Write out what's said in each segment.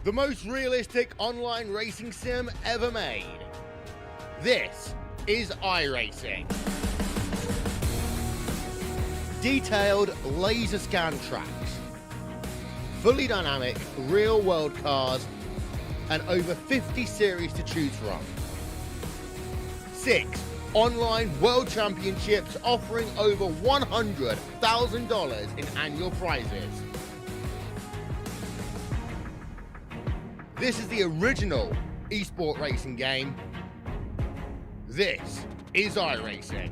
The most realistic online racing sim ever made. This is iRacing. Detailed laser scan tracks, fully dynamic real world cars, and over 50 series to choose from. 6 online world championships offering over $100,000 in annual prizes. This is the original esport racing game. This is iRacing.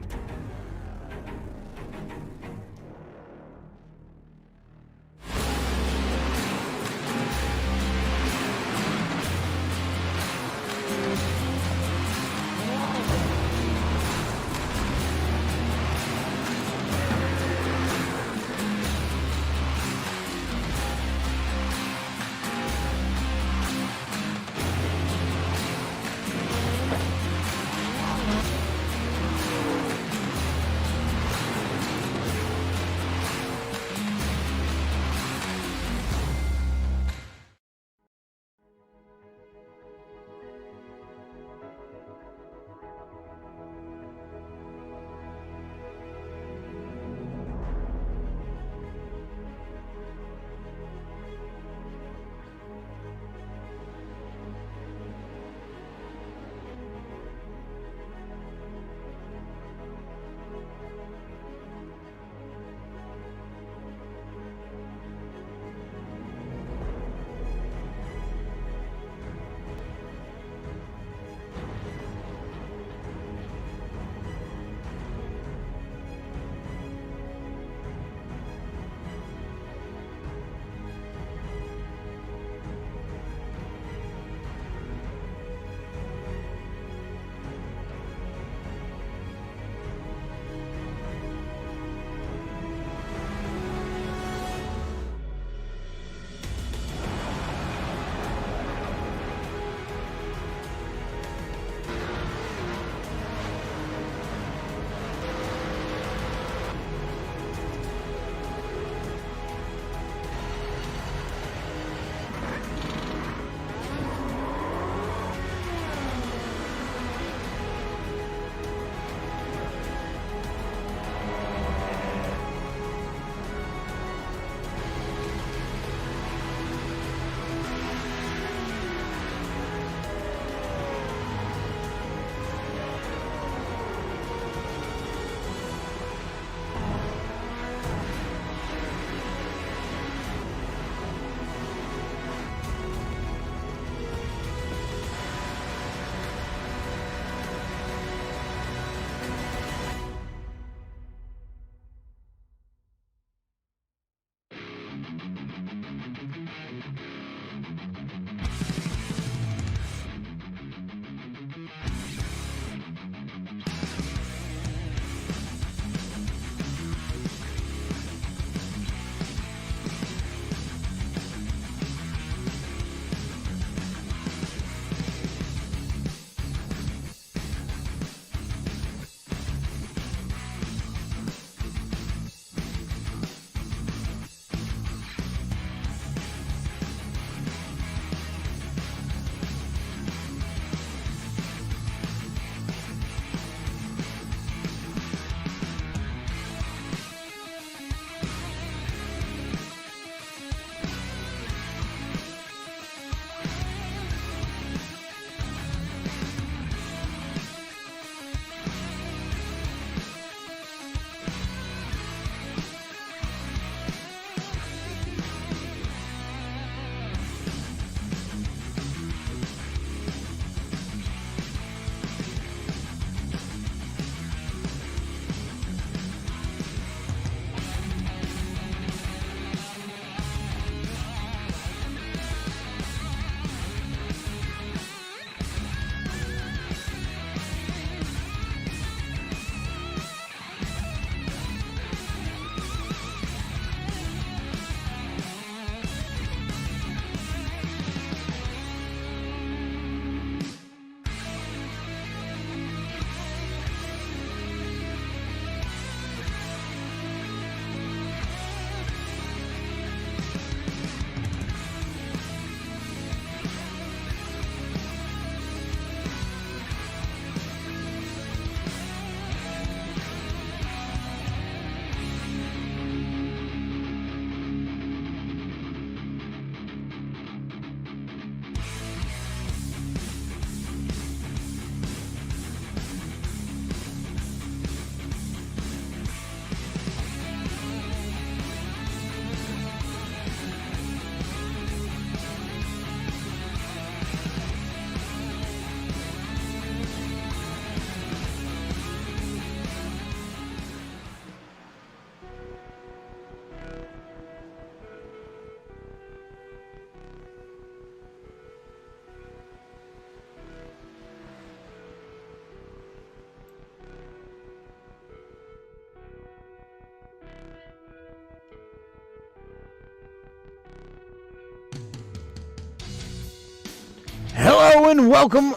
gentlemen, welcome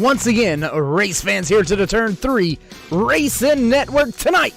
once again, race fans, here to the Turn 3 Racing Network tonight.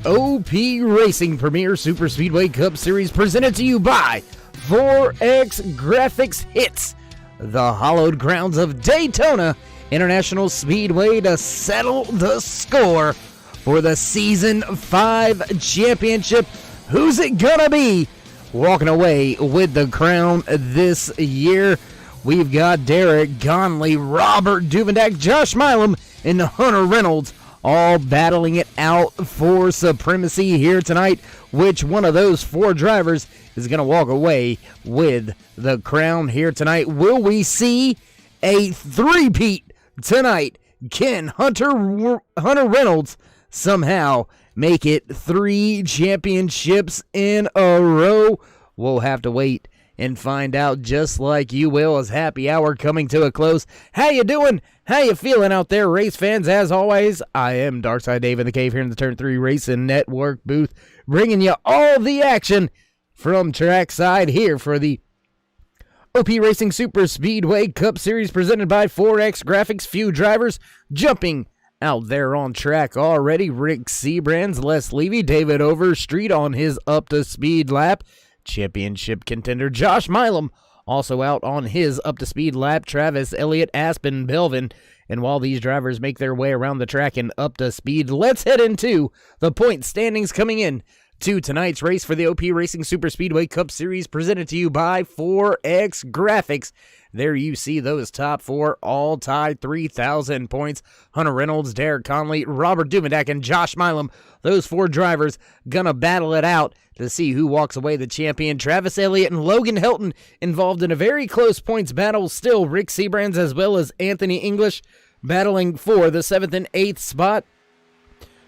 OP Racing Premier Super Speedway Cup Series presented to you by 4X Graphics Hits, the hallowed grounds of Daytona International Speedway, to settle the score for the Season 5 championship. Who's it gonna be walking away with the crown this year? We've got Derek Conley, Robert Duvendak, Josh Milam, and Hunter Reynolds all battling it out for supremacy here tonight. Which one of those four drivers is going to walk away with the crown here tonight? Will we see a three-peat tonight? Can Hunter Reynolds somehow make it 3 championships in a row? We'll have to wait and find out, just like you will, as happy hour coming to a close. How you doing? How you feeling out there, race fans? As always, I am Darkside Dave in the Cave here in the Turn 3 Racing Network booth, bringing you all the action from trackside here for the OP Racing Super Speedway Cup Series presented by 4X Graphics. Few drivers jumping out there on track already. Rick Seabrands, Les Levy, David Overstreet on his up-to-speed lap. Championship contender Josh Milam also out on his up-to-speed lap. Travis Elliott, Aspen Belvin. And while these drivers make their way around the track and up to speed, let's head into the point standings coming in to tonight's race for the OP Racing Super Speedway Cup Series presented to you by 4X Graphics. There you see those top four all tied 3,000 points. Hunter Reynolds, Derek Conley, Robert Duvendak, and Josh Milam. Those four drivers gonna battle it out to see who walks away the champion. Travis Elliott and Logan Helton involved in a very close points battle still. Rick Seabrands as well as Anthony English battling for the 7th and 8th spot.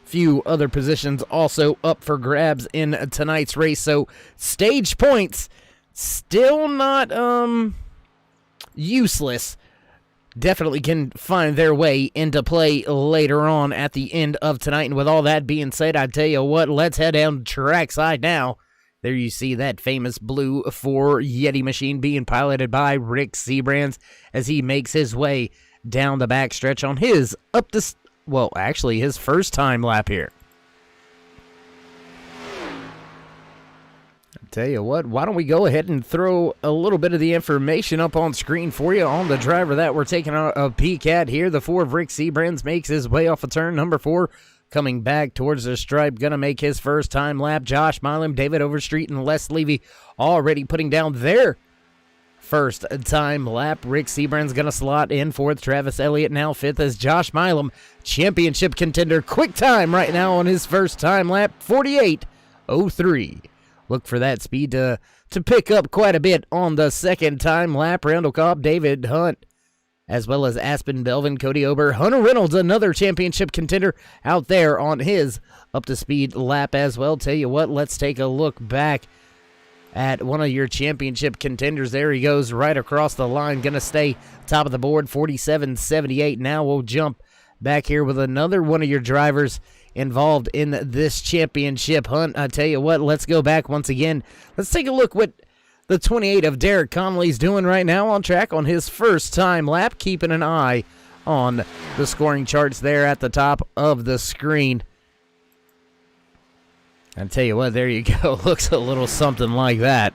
Few other positions also up for grabs in tonight's race. So stage points still not useless. Definitely can find their way into play later on at the end of tonight. And with all that being said, I tell you what, let's head down trackside now. There you see that famous blue 4 Yeti machine being piloted by Rick Seabrands as he makes his way down the backstretch on his his first time lap here. Tell you what, why don't we go ahead and throw a little bit of the information up on screen for you on the driver that we're taking a peek at here. The 4 of Rick Seabrands makes his way off of turn number 4, coming back towards the stripe, gonna make his first time lap. Josh Milam, David Overstreet, and Les Levy already putting down their first time lap. Rick Seabrands gonna slot in 4th. Travis Elliott now 5th as Josh Milam, championship contender, quick time right now on his first time lap, 48:03. Look for that speed to pick up quite a bit on the second time lap. Randall Cobb, David Hunt, as well as Aspen Belvin, Cody Ober, Hunter Reynolds, another championship contender up there on his up-to-speed lap as well. Tell you what, let's take a look back at one of your championship contenders. There he goes right across the line, going to stay top of the board, 47.78. Now we'll jump back here with another one of your drivers involved in this championship hunt. I tell you what, let's go back once again. Let's take a look what the 28 of Derek Conley's doing right now on track on his first time lap, keeping an eye on the scoring charts there at the top of the screen. I tell you what, there you go. Looks a little something like that.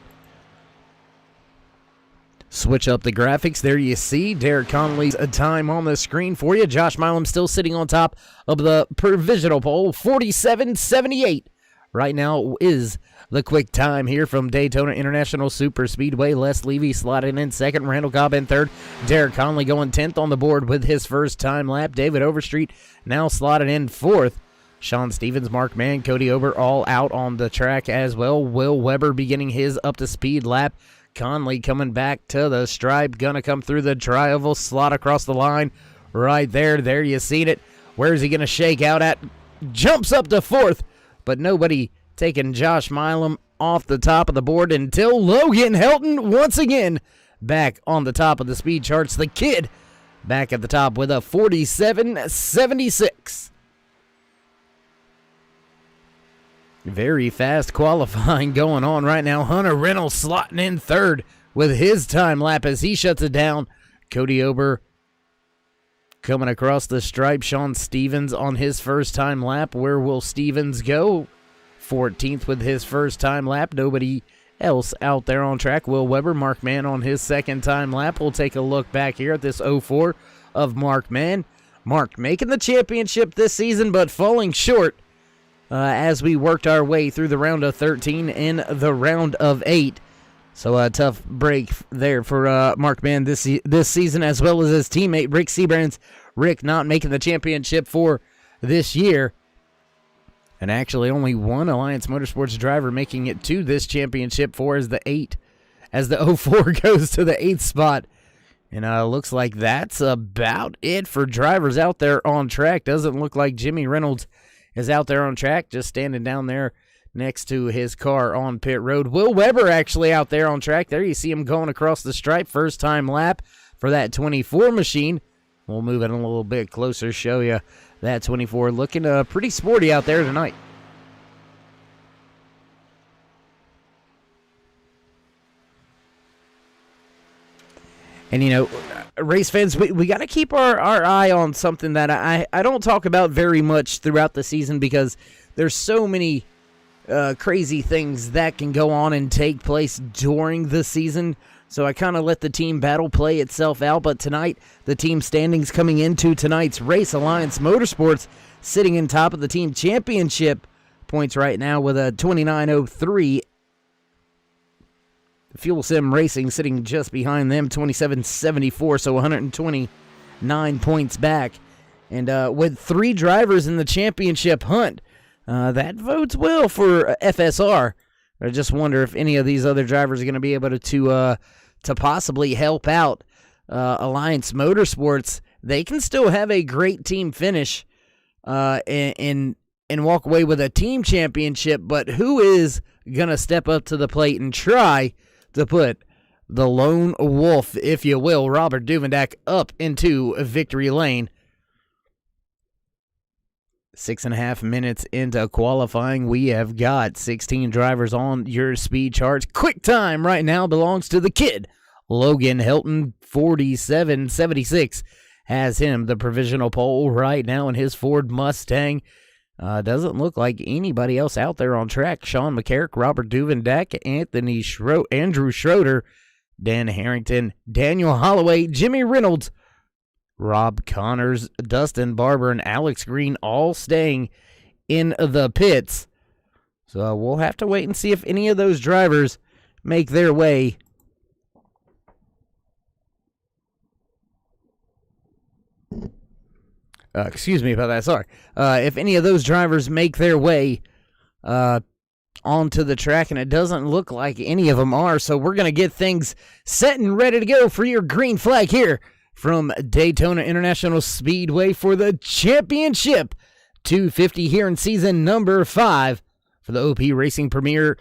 Switch up the graphics. There you see Derek Conley's time on the screen for you. Josh Milam still sitting on top of the provisional poll, 47.78. Right now is the quick time here from Daytona International Super Speedway. Les Levy slotting in 2nd, Randall Cobb in 3rd. Derek Conley going 10th on the board with his first time lap. David Overstreet now slotted in 4th. Sean Stevens, Mark Mann, Cody Ober all out on the track as well. Will Weber beginning his up-to-speed lap. Conley coming back to the stripe, gonna come through the tri-oval, slot across the line right there. There you seen it. Where's he gonna shake out at? Jumps up to 4th, but nobody taking Josh Milam off the top of the board until Logan Helton once again back on the top of the speed charts. The kid back at the top with a 47.76. Very fast qualifying going on right now. Hunter Reynolds slotting in 3rd with his time lap as he shuts it down. Cody Ober Coming across the stripe, Sean Stevens on his first-time lap. Where will Stevens go? 14th with his first-time lap. Nobody else out there on track. Will Weber, Mark Mann on his second-time lap. We'll take a look back here at this 04 of Mark Mann. Mark making the championship this season, but falling short as we worked our way through the round of 13 and the round of 8. So a tough break there for Mark Mann this season, as well as his teammate Rick Seabrands. Rick not making the championship for this year. And actually only one Alliance Motorsports driver making it to this championship for as the 04 goes to the 8th spot. And looks like that's about it for drivers out there on track. Doesn't look like Jimmy Reynolds is out there on track, just standing down there next to his car on pit road. Will Weber actually out there on track. There you see him going across the stripe. First time lap for that 24 machine. We'll move it a little bit closer, show you that 24 looking pretty sporty out there tonight. And, you know, race fans, we got to keep our eye on something that I don't talk about very much throughout the season, because there's so many crazy things that can go on and take place during the season. So I kind of let the team battle play itself out. But tonight, the team standings coming into tonight's race, Alliance Motorsports sitting in top of the team championship points right now with a 29.03. Fuel Sim Racing sitting just behind them, 27.74, so 129 points back. And with 3 drivers in the championship hunt, that bodes well for FSR. I just wonder if any of these other drivers are going to be able to possibly help out Alliance Motorsports. They can still have a great team finish and walk away with a team championship, but who is going to step up to the plate and try to put the lone wolf, if you will, Robert Duvendak, up into victory lane? 6.5 minutes into qualifying, we have got 16 drivers on your speed charts. Quick time right now belongs to the kid. Logan Hilton, 47.76, has him the provisional pole right now in his Ford Mustang. Doesn't look like anybody else out there on track. Sean McCarrick, Robert Duvendak, Andrew Schroeder, Dan Harrington, Daniel Holloway, Jimmy Reynolds, Rob Connors, Dustin Barber, and Alex Green all staying in the pits. So we'll have to wait and see if any of those drivers make their way excuse me about that, sorry. If any of those drivers make their way onto the track, and it doesn't look like any of them are, so we're going to get things set and ready to go for your green flag here from Daytona International Speedway for the championship 250 here in season number 5 for the OP Racing Premier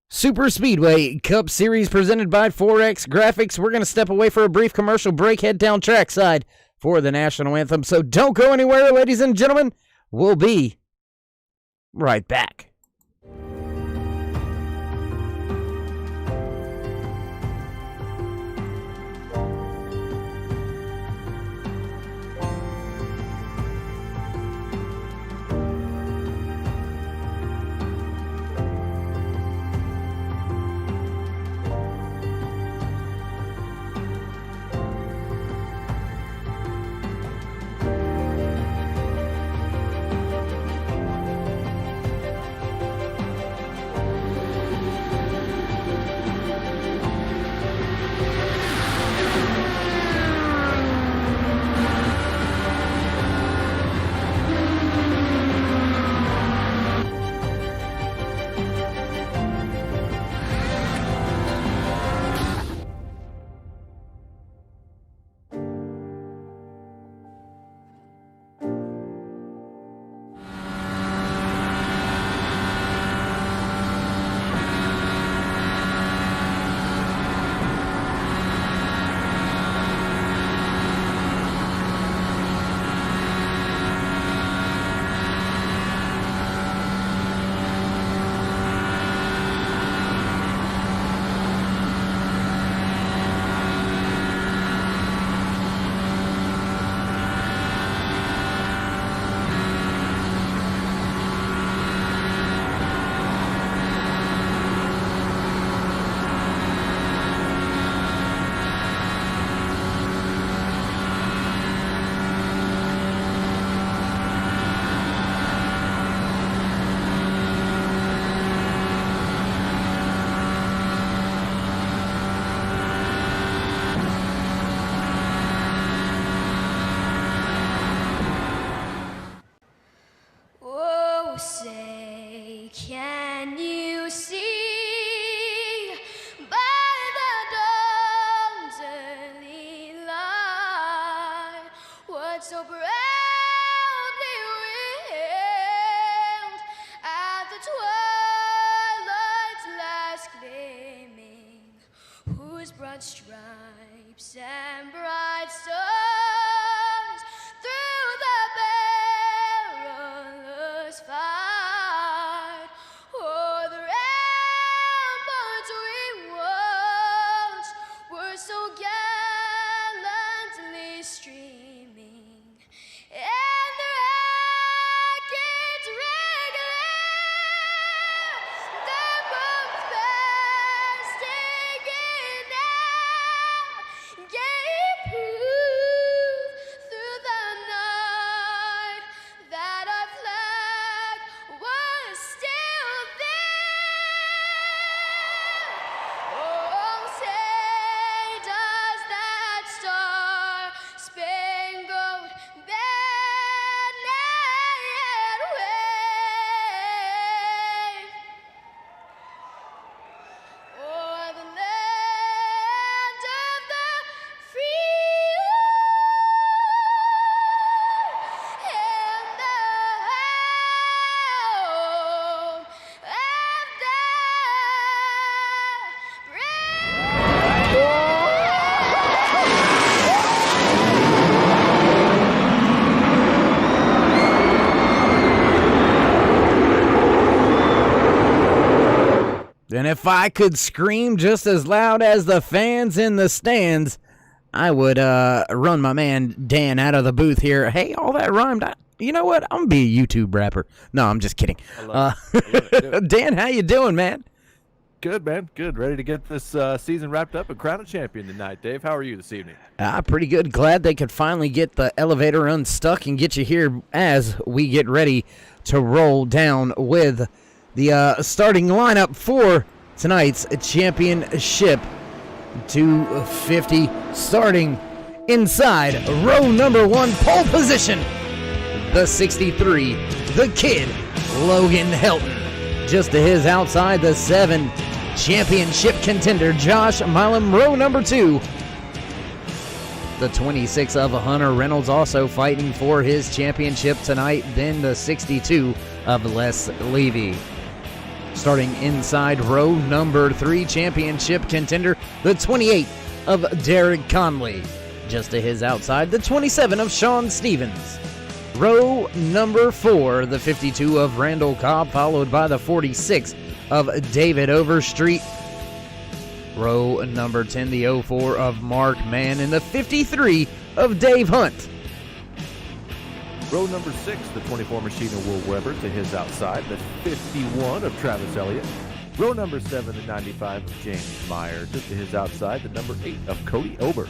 Super Speedway Cup Series presented by 4X Graphics. We're going to step away for a brief commercial break, head down trackside for the national anthem. So don't go anywhere, ladies and gentlemen. We'll be right back. stripes and bright stars through the perilous fight. O'er the ramparts we watched were so gallantly streaming, and the rackets regular, the bombs bursting in air, gave proof through the night that our flag was still there. Oh, say does that star-spangled banner yet wave o'er the land of the free and the home of the And if I could scream just as loud as the fans in the stands, I would run my man Dan out of the booth here. Hey, all that rhymed. You know what? I'm gonna be a YouTube rapper. No, I'm just kidding. I love it. Dan, how you doing, man? Good, man. Good. Ready to get this season wrapped up and crown a champion tonight. Dave, how are you this evening? Pretty good. Glad they could finally get the elevator unstuck and get you here as we get ready to roll down with the starting lineup for tonight's championship 250. Starting inside row number 1, pole position, the 63, the kid, Logan Helton. Just to his outside, the 7, championship contender, Josh Milam. Row number 2, the 26 of Hunter Reynolds, also fighting for his championship tonight. Then the 62 of Les Levy. Starting inside row number 3, championship contender, the 28 of Derek Conley. Just to his outside, the 27 of Sean Stevens. Row number 4, the 52 of Randall Cobb, followed by the 46 of David Overstreet. Row number 10, the 04 of Mark Mann, and the 53 of Dave Hunt. Row number 6, the 24 machine of Will Weber to his outside, the 51 of Travis Elliott. Row number 7, the 95 of James Meyer, just to his outside, the number 8 of Cody Ober.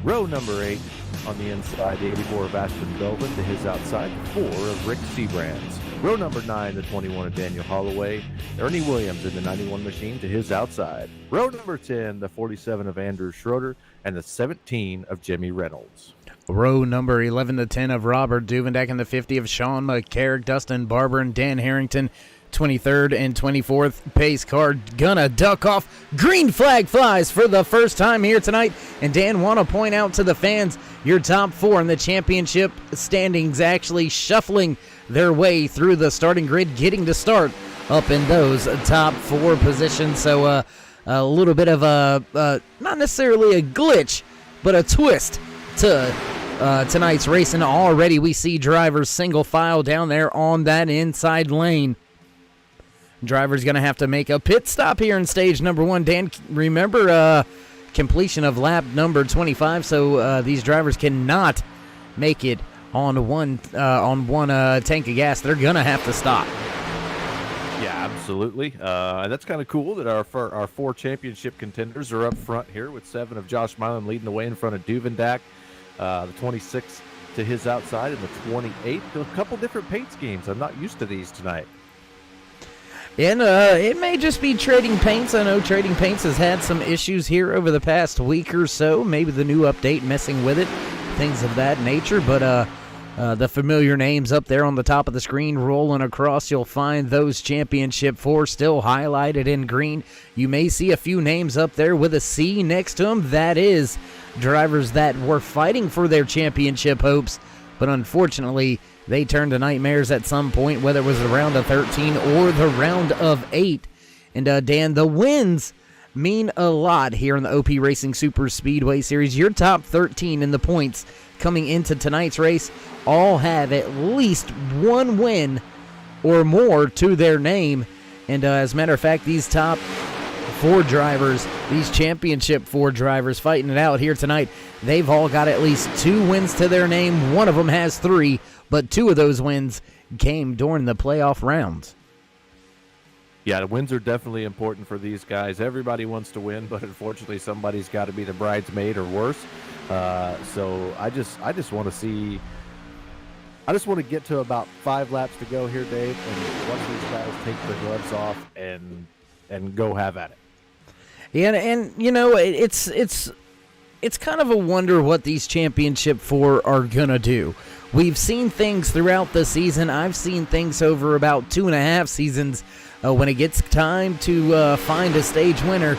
Row number 8 on the inside, the 84 of Ashton Belvin to his outside, the 4 of Rick Seabrands. Row number 9, the 21 of Daniel Holloway, Ernie Williams in the 91 machine to his outside. Row number 10, the 47 of Andrew Schroeder, and the 17 of Jimmy Reynolds. Row number 11, the 10 of Robert Duvendak, and the 50 of Sean McCarrick, Dustin Barber, and Dan Harrington. 23rd and 24th pace car gonna duck off. Green flag flies for the first time here tonight. And Dan, want to point out to the fans, your top 4 in the championship standings actually shuffling their way through the starting grid, getting to start up in those top 4 positions. So a little bit of a, not necessarily a glitch, but a twist to tonight's racing. Already we see drivers single file down there on that inside lane. Driver's going to have to make a pit stop here in stage number 1. Dan, remember completion of lap number 25, so these drivers cannot make it on one tank of gas. They're going to have to stop. Yeah, absolutely. That's kind of cool that our 4 championship contenders are up front here, with 7 of Josh Milam leading the way in front of Duvendak, the 26 to his outside, and the 28. A couple different paint schemes. I'm not used to these tonight. And it may just be Trading Paints. I know Trading Paints has had some issues here over the past week or so. Maybe the new update messing with it, things of that nature. But the familiar names up there on the top of the screen rolling across, you'll find those championship 4 still highlighted in green. You may see a few names up there with a C next to them. That is drivers that were fighting for their championship hopes, but unfortunately they turned to nightmares at some point, whether it was the round of 13 or the round of 8. And Dan, the wins mean a lot here in the OP Racing Super Speedway Series. Your top 13 in the points coming into tonight's race all have at least one win or more to their name. And as a matter of fact, these top 4 drivers, these championship 4 drivers fighting it out here tonight, they've all got at least 2 wins to their name. One of them has 3, but 2 of those wins came during the playoff rounds. Yeah, the wins are definitely important for these guys. Everybody wants to win, but unfortunately somebody's got to be the bridesmaid or worse. So I just want to see. I just want to get to about 5 laps to go here, Dave, and watch these guys take the gloves off and go have at it. Yeah, and you know, it's kind of a wonder what these championship 4 are gonna do. We've seen things throughout the season. I've seen things over about 2.5 seasons. When it gets time to find a stage winner,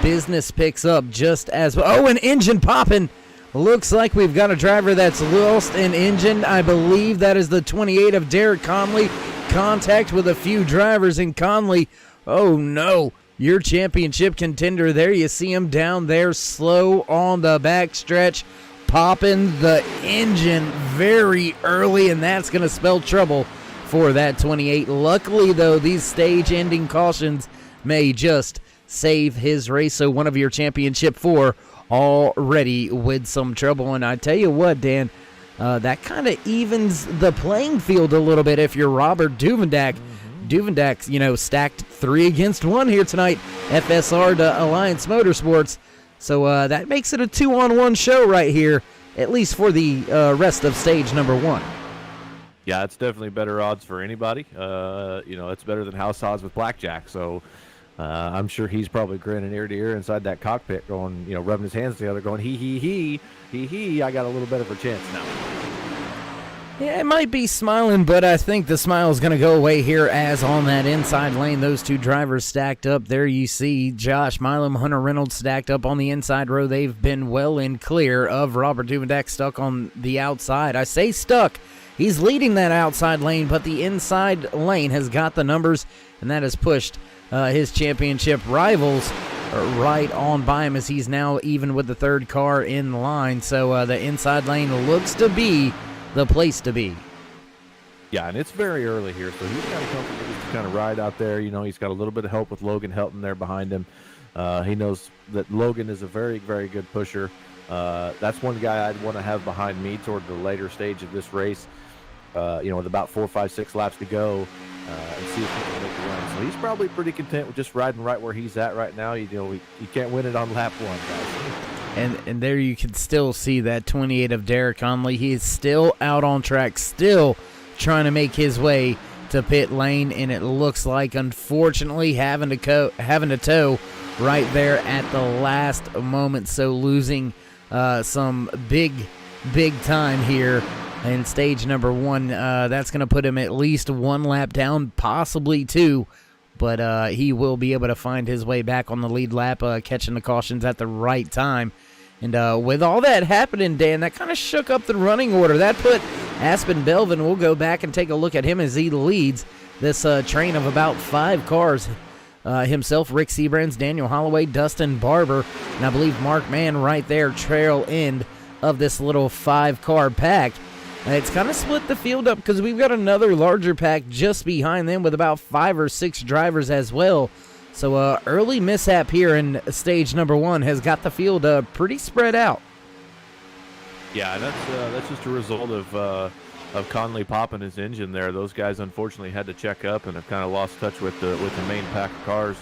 business picks up just as well. Oh, an engine popping. Looks like we've got a driver that's lost an engine. I believe that is the 28 of Derek Conley. Contact with a few drivers in Conley. Oh, no. Your championship contender. There you see him down there slow on the backstretch, popping the engine very early, and that's going to spell trouble for that 28. Luckily, though, these stage-ending cautions may just save his race. So one of your championship 4 already with some trouble. And I tell you what, Dan, that kind of evens the playing field a little bit if you're Robert Duvendak. Duvendak's, stacked 3 against 1 here tonight. FSR to Alliance Motorsports. So that makes it a 2-on-1 show right here, at least for the rest of stage number 1. Yeah, it's definitely better odds for anybody. It's better than house odds with blackjack. So I'm sure he's probably grinning ear to ear inside that cockpit, going, rubbing his hands together, going, he, I got a little bit of a chance now. Yeah, it might be smiling, but I think the smile is going to go away here as on that inside lane, those 2 drivers stacked up. There you see Josh Milam, Hunter Reynolds stacked up on the inside row. They've been well in clear of Robert Duvendak stuck on the outside. I say stuck. He's leading that outside lane, but the inside lane has got the numbers, and that has pushed his championship rivals right on by him as he's now even with the 3rd car in line. So the inside lane looks to be the place to be. Yeah, and it's very early here, so he's kind of comfortable just to kind of ride out there. He's got a little bit of help with Logan Helton there behind him. He knows that Logan is a very, very good pusher. That's one guy I'd want to have behind me toward the later stage of this race. With about 4, 5, 6 laps to go, and see if he can make the run. So he's probably pretty content with just riding right where he's at right now. You can't win it on lap 1, guys. And there you can still see that 28 of Derek Conley. He is still out on track, still trying to make his way to pit lane, and it looks like, unfortunately, having to tow right there at the last moment. So losing some big time here in stage number 1. That's going to put him at least 1 lap down, possibly 2. But he will be able to find his way back on the lead lap, catching the cautions at the right time. And with all that happening, Dan, that kind of shook up the running order. That put Aspen Belvin, we'll go back and take a look at him as he leads this train of about 5 cars. Himself, Rick Sebrands, Daniel Holloway, Dustin Barber, and I believe Mark Mann right there, trail end of this little 5-car pack. It's kind of split the field up because we've got another larger pack just behind them with about 5 or 6 drivers as well. So early mishap here in stage number 1 has got the field pretty spread out. Yeah, and that's just a result of Conley popping his engine there. Those guys unfortunately had to check up and have kind of lost touch with the main pack of cars.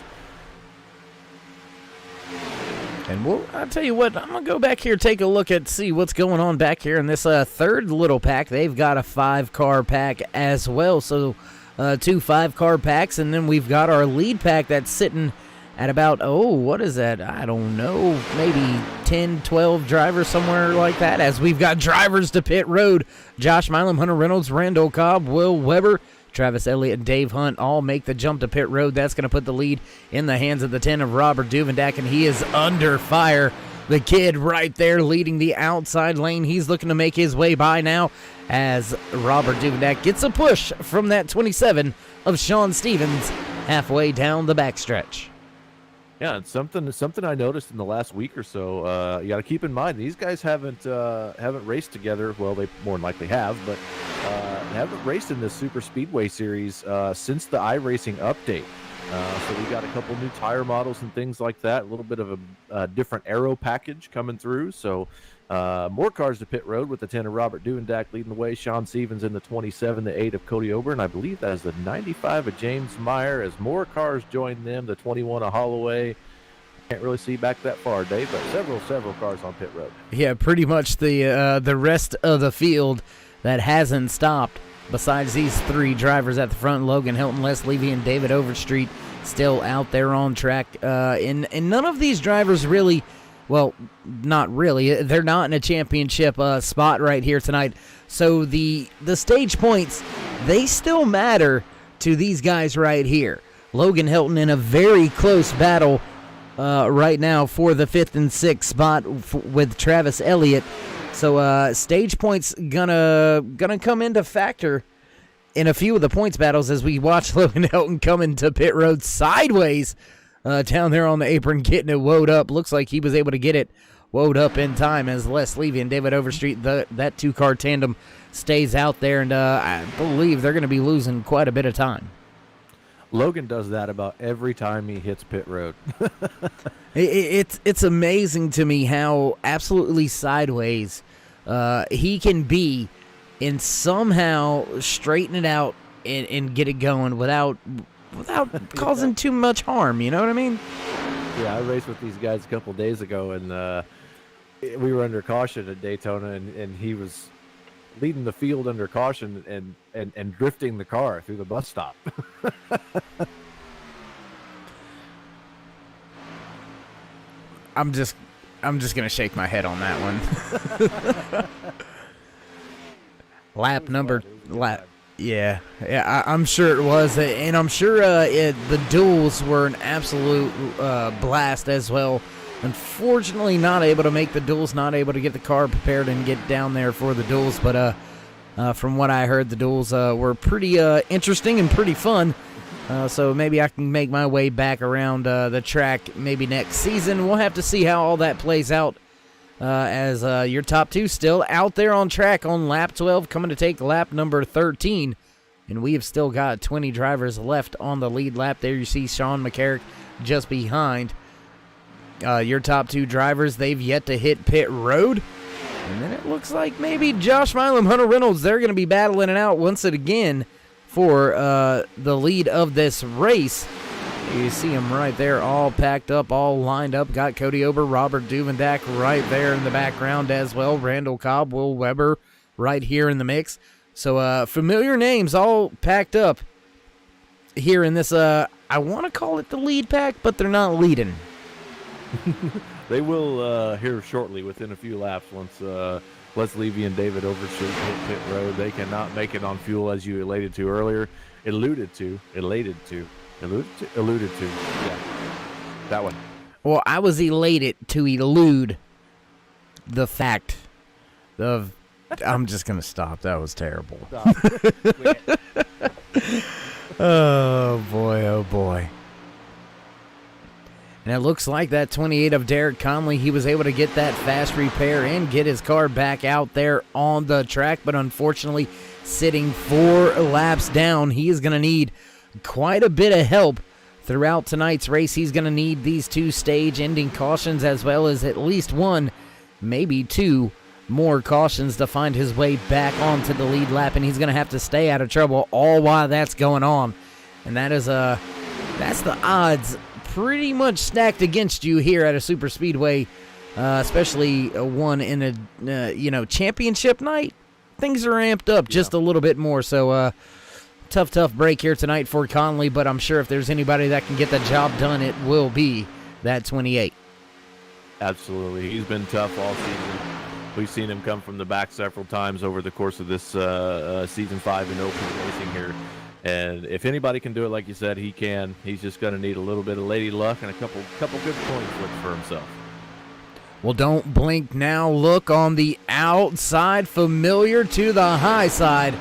And I'll tell you what, I'm going to go back here, take a look at, see what's going on back here in this 3rd little pack. They've got a 5-car pack as well, so 2 5-car packs, and then we've got our lead pack that's sitting at about, what is that? I don't know, maybe 10, 12 drivers, somewhere like that, as we've got drivers to pit road. Josh Milam, Hunter Reynolds, Randall Cobb, Will Weber, Travis Elliott, and Dave Hunt all make the jump to pit road. That's going to put the lead in the hands of the 10 of Robert Duvendak, and he is under fire. The kid right there leading the outside lane. He's looking to make his way by now as Robert Duvendak gets a push from that 27 of Sean Stevens halfway down the backstretch. Yeah, it's something I noticed in the last week or so. You got to keep in mind these guys haven't raced together. Well, they more than likely have, but haven't raced in this Super Speedway series since the iRacing update. So we got a couple new tire models and things like that. A little bit of a different aero package coming through. So more cars to pit road with the 10 of Robert Duvendak leading the way. Sean Stevens in the 27, the 8 of Cody Ober, and I believe that is the 95 of James Meyer as more cars join them. The 21 of Holloway. Can't really see back that far, Dave, but several cars on pit road. Yeah, pretty much the rest of the field that hasn't stopped. Besides these three drivers at the front, Logan Hilton, Les Levy, and David Overstreet still out there on track. And none of these drivers really, well, not really. They're not in a championship spot right here tonight. So the stage points, they still matter to these guys right here. Logan Hilton in a very close battle right now for the 5th and 6th spot with Travis Elliott. So stage points gonna come into factor in a few of the points battles as we watch Logan Hilton come into pit road sideways down there on the apron, getting it woed up. Looks like he was able to get it woed up in time as Les Levy and David Overstreet, that two-car tandem stays out there, and I believe they're going to be losing quite a bit of time. Logan does that about every time he hits pit road. It's amazing to me how absolutely sideways he can be and somehow straighten it out and get it going without causing too much harm. You know what I mean? Yeah, I raced with these guys a couple days ago, and we were under caution at Daytona, and he was leading the field under caution and drifting the car through the bus stop. I'm just gonna shake my head on that one. Yeah, I'm sure it was, and I'm sure the duels were an absolute blast as well. Unfortunately, not able to make the duels, not able to get the car prepared and get down there for the duels. But from what I heard, the duels were pretty interesting and pretty fun. So maybe I can make my way back around the track maybe next season. We'll have to see how all that plays out as your top two still out there on track on lap 12, coming to take lap number 13. And we have still got 20 drivers left on the lead lap. There you see Sean McCarrick just behind. Your top two drivers, they've yet to hit pit road. And then it looks like maybe Josh Milam, Hunter Reynolds, they're going to be battling it out once again for the lead of this race. You see them right there all packed up, all lined up. Got Cody Ober, Robert Duvendak right there in the background as well. Randall Cobb, Will Weber right here in the mix. So familiar names all packed up here in this, I want to call it the lead pack, but they're not leading. They will here shortly, within a few laps, once Les Levy and David Overstreet hit pit road. They cannot make it on fuel, as you alluded to earlier. Alluded to. Yeah, that one. Well, I was elated to elude the fact of. I'm just gonna stop. That was terrible. Oh boy! Oh boy! And it looks like that 28 of Derek Conley, he was able to get that fast repair and get his car back out there on the track, but unfortunately sitting 4 laps down. He is going to need quite a bit of help throughout tonight's race. He's going to need these 2 stage-ending cautions as well as at least 1, maybe 2 more cautions to find his way back onto the lead lap, and he's going to have to stay out of trouble all while that's going on. And that is that's the odds pretty much stacked against you here at a super speedway, especially one in a championship night. Things are amped up just a little bit more. So tough break here tonight for Conley, but I'm sure if there's anybody that can get the job done, it will be that 28. Absolutely. He's been tough all season. We've seen him come from the back several times over the course of this season 5 in open racing here. And if anybody can do it, like you said, he can. He's just going to need a little bit of lady luck and a couple good coin flips for himself. Well, don't blink now. Look on the outside, familiar to the high side.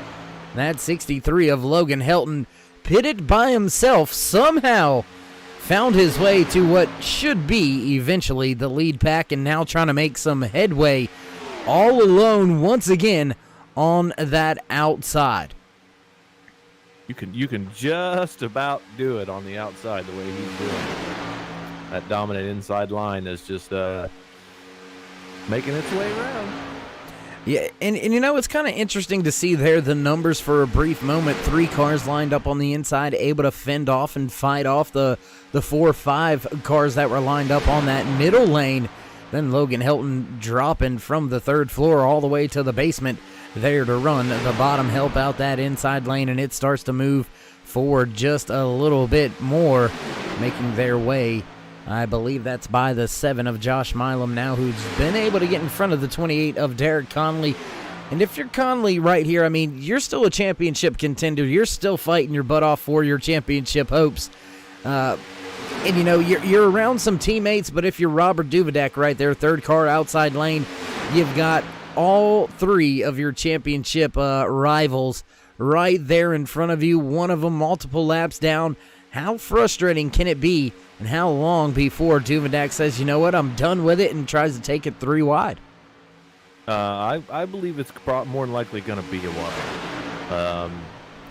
That 63 of Logan Helton, pitted by himself, somehow found his way to what should be eventually the lead pack, and now trying to make some headway all alone once again on that outside. You can just about do it on the outside the way he's doing it. That dominant inside line is just making its way around. Yeah, and you know, it's kind of interesting to see there the numbers for a brief moment. 3 cars lined up on the inside, able to fend off and fight off the 4 or 5 cars that were lined up on that middle lane. Then Logan Helton dropping from the 3rd floor all the way to the basement there to run the bottom, help out that inside lane, and it starts to move forward just a little bit more, making their way. I believe that's by the 7 of Josh Milam now, who's been able to get in front of the 28 of Derek Conley. And if you're Conley right here, I mean, you're still a championship contender. You're still fighting your butt off for your championship hopes. And, you know, you're around some teammates, but if you're Robert Duvidak right there, 3rd car outside lane, you've got all 3 of your championship rivals right there in front of you, one of them multiple laps down. How frustrating can it be, and how long before Duvidak says, you know what, I'm done with it, and tries to take it 3 wide? I believe it's more than likely going to be a while.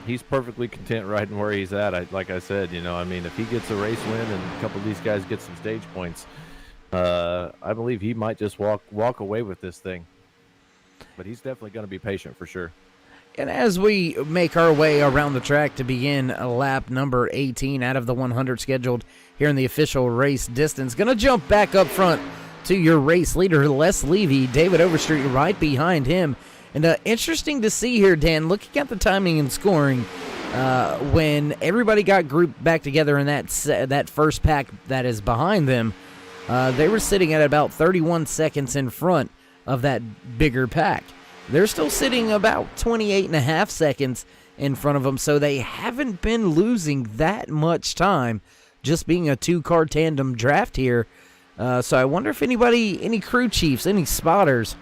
He's perfectly content riding where he's at. Like I said, you know, I mean, if he gets a race win and a couple of these guys get some stage points, I believe he might just walk away with this thing. But he's definitely going to be patient for sure. And as we make our way around the track to begin lap number 18 out of the 100 scheduled here in the official race distance, going to jump back up front to your race leader, Les Levy, David Overstreet right behind him. And interesting to see here, Dan, looking at the timing and scoring, when everybody got grouped back together in that first pack that is behind them, they were sitting at about 31 seconds in front of that bigger pack. They're still sitting about 28 and a half seconds in front of them, so they haven't been losing that much time, just being a 2-car tandem draft here. So I wonder if any crew chiefs, any spotters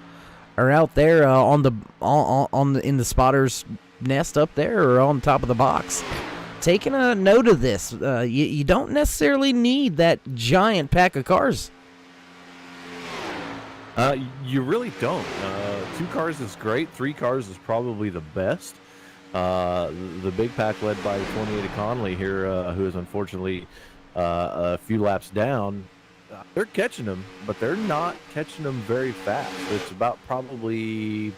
are out there in the spotters nest up there or on top of the box, taking a note of this. You don't necessarily need that giant pack of cars. You really don't. 2 cars is great. 3 cars is probably the best. The big pack led by the 28 of Conley here, who is unfortunately a few laps down. They're catching them, but they're not catching them very fast. It's about probably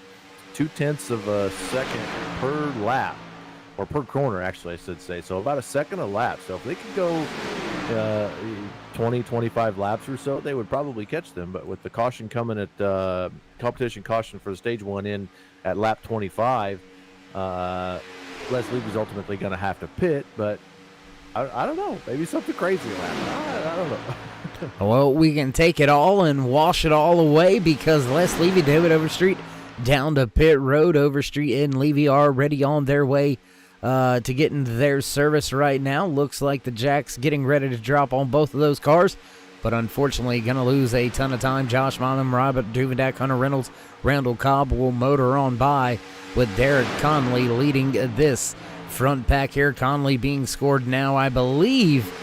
0.2 of a second per lap, or per corner, actually, I should say. So about a second a lap. So if they could go 20, 25 laps or so, they would probably catch them. But with the caution coming at competition caution for the stage 1 in at lap 25, Leslie was ultimately going to have to pit. But I don't know. Maybe something crazy will happen. I don't know. Well, we can take it all and wash it all away, because Les Levy, David Overstreet down to pit road. Overstreet and Levy are already on their way to get into their service right now. Looks like the Jacks getting ready to drop on both of those cars, but unfortunately going to lose a ton of time. Josh Milam, Robert Duvidak, Hunter Reynolds, Randall Cobb will motor on by, with Derek Conley leading this front pack here. Conley being scored now, I believe,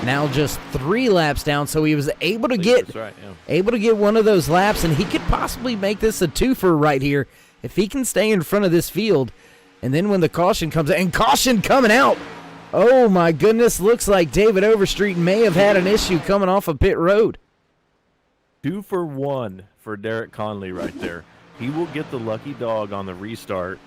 now just 3 laps down, so he was able to get one of those laps, and he could possibly make this a twofer right here if he can stay in front of this field. And then when the caution comes out, and caution coming out, oh my goodness, looks like David Overstreet may have had an issue coming off of pit road. 2 for 1 for Derek Conley right there. He will get the lucky dog on the restart.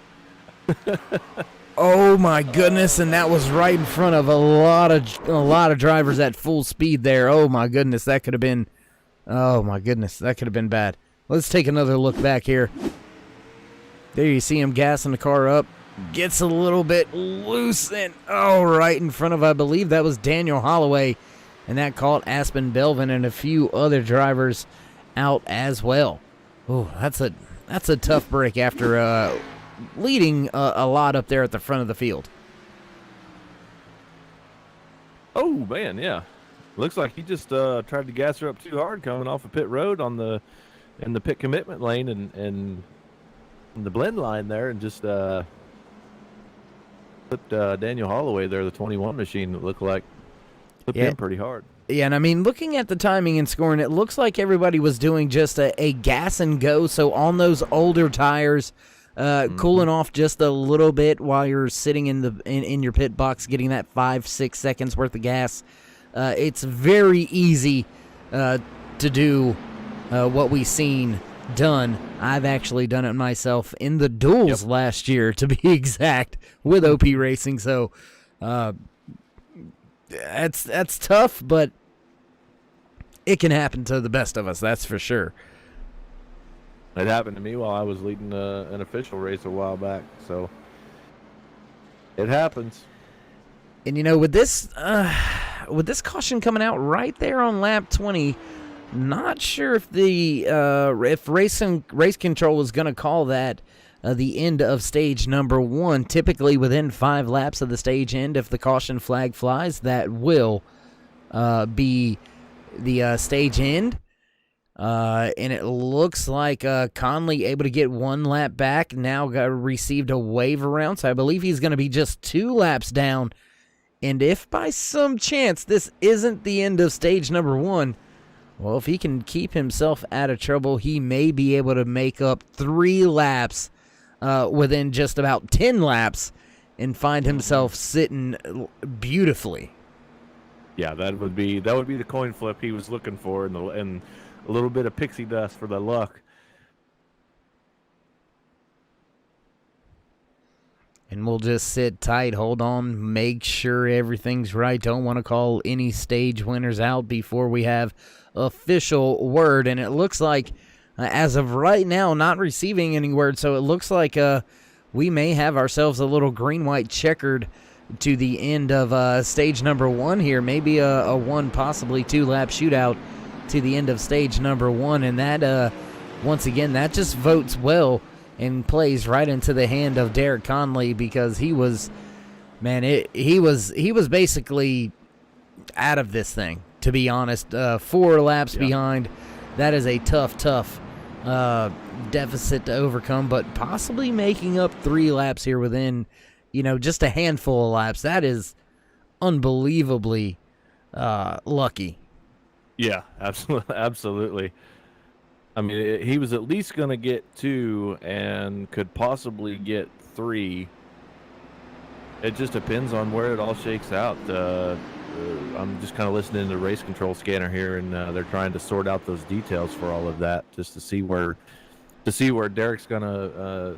Oh my goodness, and that was right in front of a lot of drivers at full speed there. Oh my goodness, that could have been bad. Let's take another look back here. There you see him gassing the car up. Gets a little bit loose, and right in front of, I believe that was Daniel Holloway, and that caught Aspen Belvin and a few other drivers out as well. Oh, that's a tough break after leading a lot up there at the front of the field. Oh man, yeah. Looks like he just tried to gas her up too hard coming off of pit road in the pit commitment lane and the blend line there, and just put Daniel Holloway there, the 21 machine, it looked like. Flipped Yeah. in pretty hard. Yeah, and I mean, looking at the timing and scoring, it looks like everybody was doing just a gas and go. So on those older tires, cooling off just a little bit while you're sitting in your pit box, getting that 5-6 seconds worth of gas. It's very easy to do what we've seen done. I've actually done it myself in the duels last year, to be exact, with OP Racing. So that's tough, but it can happen to the best of us, that's for sure. It happened to me while I was leading an official race a while back, so it happens. And with this caution coming out right there on lap 20, not sure if if race control was going to call that the end of stage number 1. Typically, within 5 laps of the stage end, if the caution flag flies, that will be the stage end. And it looks like Conley able to get 1 lap back. Now received a wave around, so I believe he's going to be just 2 laps down. And if by some chance this isn't the end of stage number 1, well, if he can keep himself out of trouble, he may be able to make up 3 laps within just about 10 laps and find himself sitting beautifully. Yeah, that would be the coin flip he was looking for, and a little bit of pixie dust for the luck. And we'll just sit tight, hold on, make sure everything's right. Don't want to call any stage winners out before we have official word. And it looks like, as of right now, not receiving any word. So it looks like we may have ourselves a little green-white checkered to the end of stage number 1 here. Maybe a 1, possibly 2-lap shootout to the end of stage number 1. And that, once again, that just votes well and plays right into the hand of Derek Conley, because he was basically out of this thing, to be honest. 4 laps behind. That is a tough deficit to overcome, but possibly making up 3 laps here within, just a handful of laps. That is unbelievably lucky. Yeah, absolutely. I mean, he was at least going to get 2 and could possibly get 3. It just depends on where it all shakes out. I'm just kind of listening to the race control scanner here, and they're trying to sort out those details for all of that, just to see where Derek's going to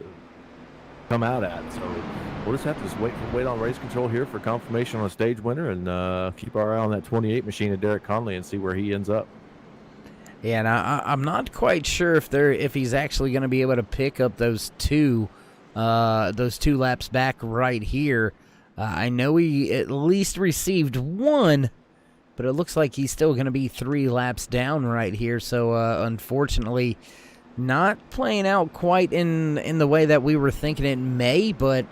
come out at. So we'll just have to wait on race control here for confirmation on a stage winner, and keep our eye on that 28 machine of Derek Conley and see where he ends up. Yeah, and I'm not quite sure if he's actually going to be able to pick up those two laps back right here. I know he at least received 1, but it looks like he's still going to be 3 laps down right here. So unfortunately, not playing out quite in the way that we were thinking it may, but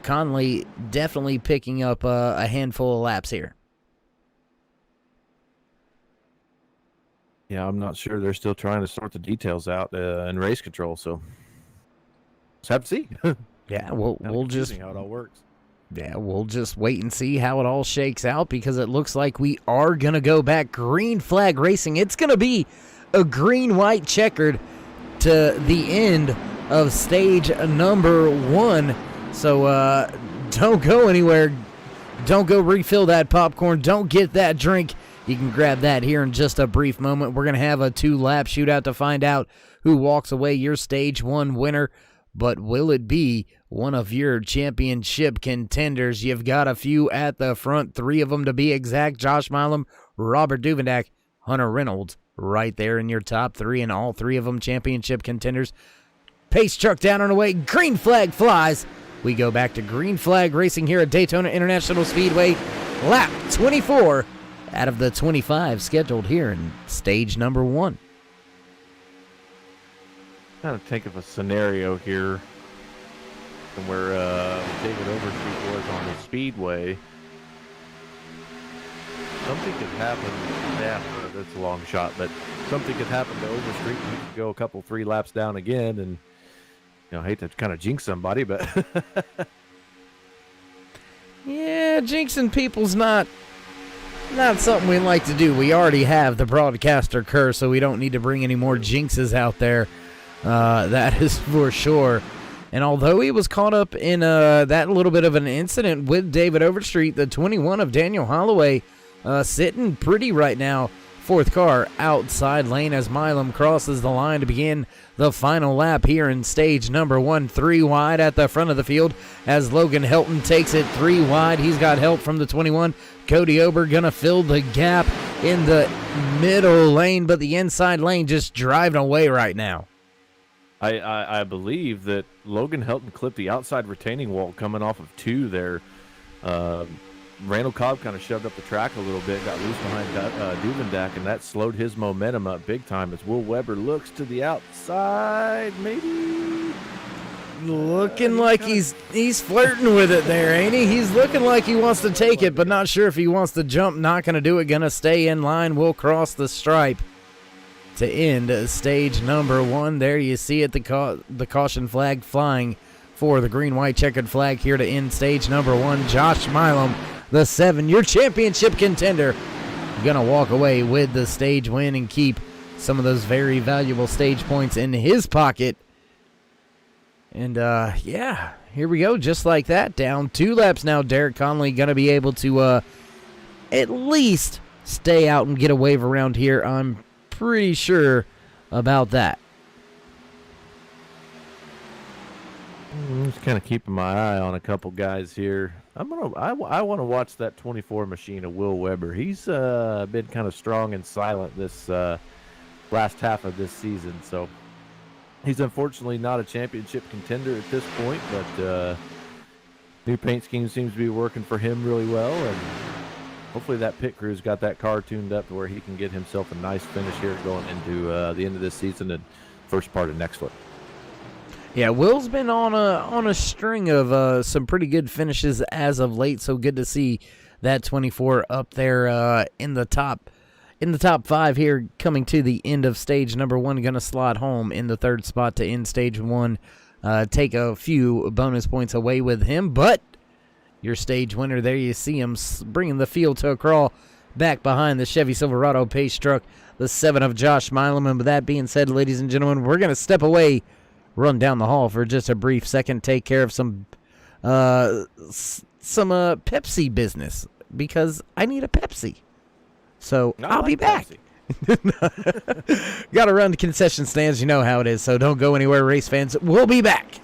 Conley definitely picking up a handful of laps here. Yeah, I'm not sure. They're still trying to sort the details out in race control, so let's have to see. Yeah, we'll just how it all works. Yeah, we'll just wait and see how it all shakes out, because it looks like we are gonna go back green flag racing. It's gonna be a green-white checkered to the end of stage number 1. So don't go anywhere. Don't go refill that popcorn. Don't get that drink. You can grab that here in just a brief moment. We're going to have a 2-lap shootout to find out who walks away your Stage 1 winner. But will it be one of your championship contenders? You've got a few at the front, 3 of them to be exact. Josh Milam, Robert Duvendak, Hunter Reynolds, right there in your top 3, and all 3 of them championship contenders. Pace truck down on the way. Green flag flies. We go back to green flag racing here at Daytona International Speedway. Lap 24. Out of the 25 scheduled here in stage number 1. Kind of think of a scenario here where David Overstreet was on the speedway. Something could happen. Yeah, that's a long shot, but something could happen to Overstreet. He could go a couple, 3 laps down again, and I hate to kind of jinx somebody, but yeah, jinxing people's not not something we like to do. We already have the broadcaster curse, so we don't need to bring any more jinxes out there. That is for sure. And although he was caught up in that little bit of an incident with David Overstreet, the 21 of Daniel Holloway sitting pretty right now. Fourth car outside lane as Milam crosses the line to begin the final lap here in stage number 1. 3 wide at the front of the field as Logan Helton takes it 3 wide. He's got help from the 21. Cody Ober gonna fill the gap in the middle lane, but the inside lane just driving away right now. I believe that Logan Helton clipped the outside retaining wall coming off of 2 there. Randall Cobb kind of shoved up the track a little bit, got loose behind Duvendak, and that slowed his momentum up big time as Will Weber looks to the outside, maybe? Looking like he's flirting with it there, ain't he? He's looking like he wants to take it, but not sure if he wants to jump. Not going to do it. Going to stay in line. Will cross the stripe to end stage number 1. There you see it, the caution flag flying for the green-white checkered flag here to end stage number 1. Josh Milam, the 7, your championship contender, gonna walk away with the stage win and keep some of those very valuable stage points in his pocket. And yeah, here we go, just like that. Down 2 laps now. Derek Conley gonna be able to at least stay out and get a wave around here. I'm pretty sure about that. I'm just kind of keeping my eye on a couple guys here. I want to watch that 24 machine of Will Weber. He's been kind of strong and silent this last half of this season. So he's unfortunately not a championship contender at this point, but new paint scheme seems to be working for him really well, and hopefully that pit crew's got that car tuned up to where he can get himself a nice finish here going into the end of this season and first part of next one. Yeah, Will's been on a string of some pretty good finishes as of late, so good to see that 24 up there in the top 5 here, coming to the end of stage number 1. Going to slot home in the 3rd spot to end stage 1. Take a few bonus points away with him, but your stage winner, there you see him bringing the field to a crawl back behind the Chevy Silverado pace truck, the 7 of Josh Milam. And with that being said, ladies and gentlemen, we're going to step away, run down the hall for just a brief second, take care of some Pepsi business, because I need a Pepsi. So I'll be back. Got to run to concession stands. You know how it is, so don't go anywhere, race fans. We'll be back.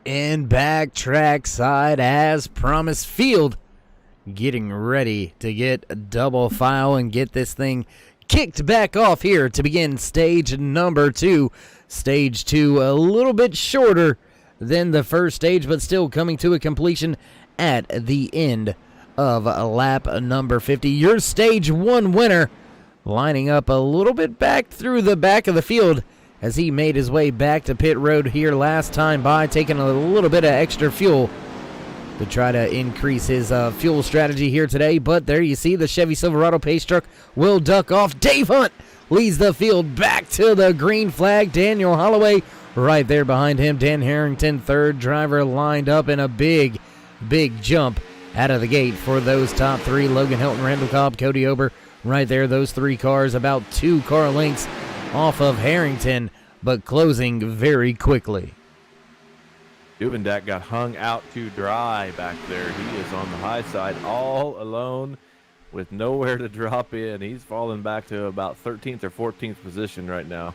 And back trackside as promised. Field getting ready to get a double file and get this thing kicked back off here to begin stage number 2. Stage 2 a little bit shorter than the first stage, but still coming to a completion at the end of lap number 50. Your stage 1 winner lining up a little bit back through the back of the field as he made his way back to pit road here last time by, taking a little bit of extra fuel to try to increase his fuel strategy here today. But there you see the Chevy Silverado pace truck will duck off. Dave Hunt leads the field back to the green flag. Daniel Holloway right there behind him. Dan Harrington, third driver, lined up in a big jump out of the gate for those top 3. Logan Hilton, Randall Cobb, Cody Ober right there. Those 3 cars about 2 car lengths off of Harrington, but closing very quickly. Duvendak got hung out to dry back there. He is on the high side all alone with nowhere to drop in. He's falling back to about 13th or 14th position right now.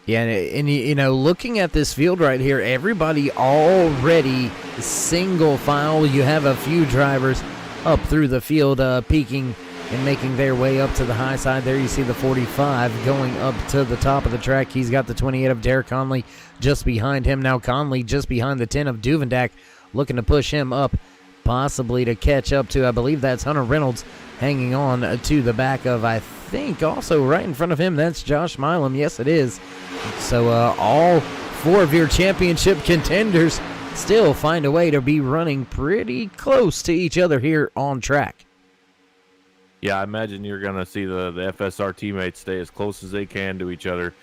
Yeah, and you know, looking at this field right here, everybody already single file. You have a few drivers up through the field peaking and making their way up to the high side. There you see the 45 going up to the top of the track. He's got the 28 of Derek Conley just behind him. Now Conley just behind the 10 of Duvendak, looking to push him up, possibly to catch up to, I believe that's Hunter Reynolds, hanging on to the back of, I think, also right in front of him, that's Josh Milam. Yes, it is. So all 4 of your championship contenders still find a way to be running pretty close to each other here on track. Yeah, I imagine you're going to see the FSR teammates stay as close as they can to each other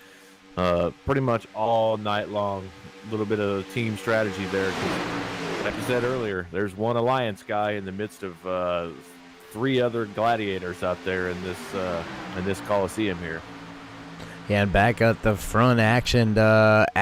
pretty much all night long. A little bit of team strategy there. Like you said earlier, there's one Alliance guy in the midst of 3 other gladiators out there in this Coliseum here. Yeah, and back at the front, action not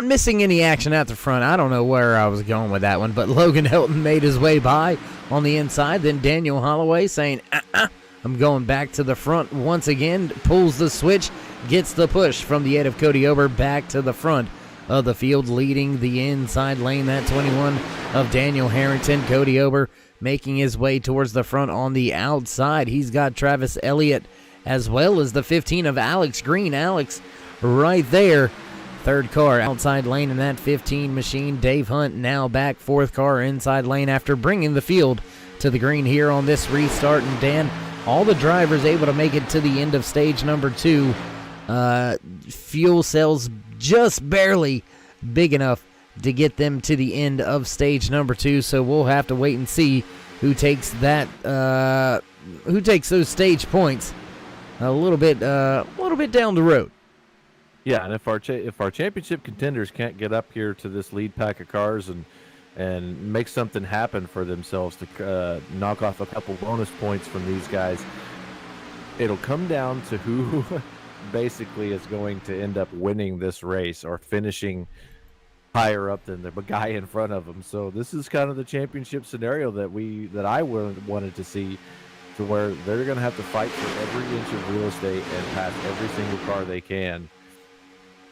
missing any action at the front. I don't know where I was going with that one, but Logan Hilton made his way by on the inside. Then Daniel Holloway saying, I'm going back to the front once again, pulls the switch, gets the push from the 8 of Cody Ober back to the front of the field, leading the inside lane. That 21 of Daniel Harrington. Cody Ober making his way towards the front on the outside. He's got Travis Elliott as well as the 15 of Alex Green. Alex right there. Third car outside lane in that 15 machine. Dave Hunt now back 4th car inside lane after bringing the field to the green here on this restart. And Dan, all the drivers able to make it to the end of stage number 2. Fuel cells just barely big enough to get them to the end of stage number 2. So we'll have to wait and see who takes that, who takes those stage points a little bit down the road. Yeah, and if our championship contenders can't get up here to this lead pack of cars and make something happen for themselves to knock off a couple bonus points from these guys, it'll come down to who basically is going to end up winning this race or finishing higher up than the guy in front of them. So this is kind of the championship scenario that I wanted to see, to where they're going to have to fight for every inch of real estate and pass every single car they can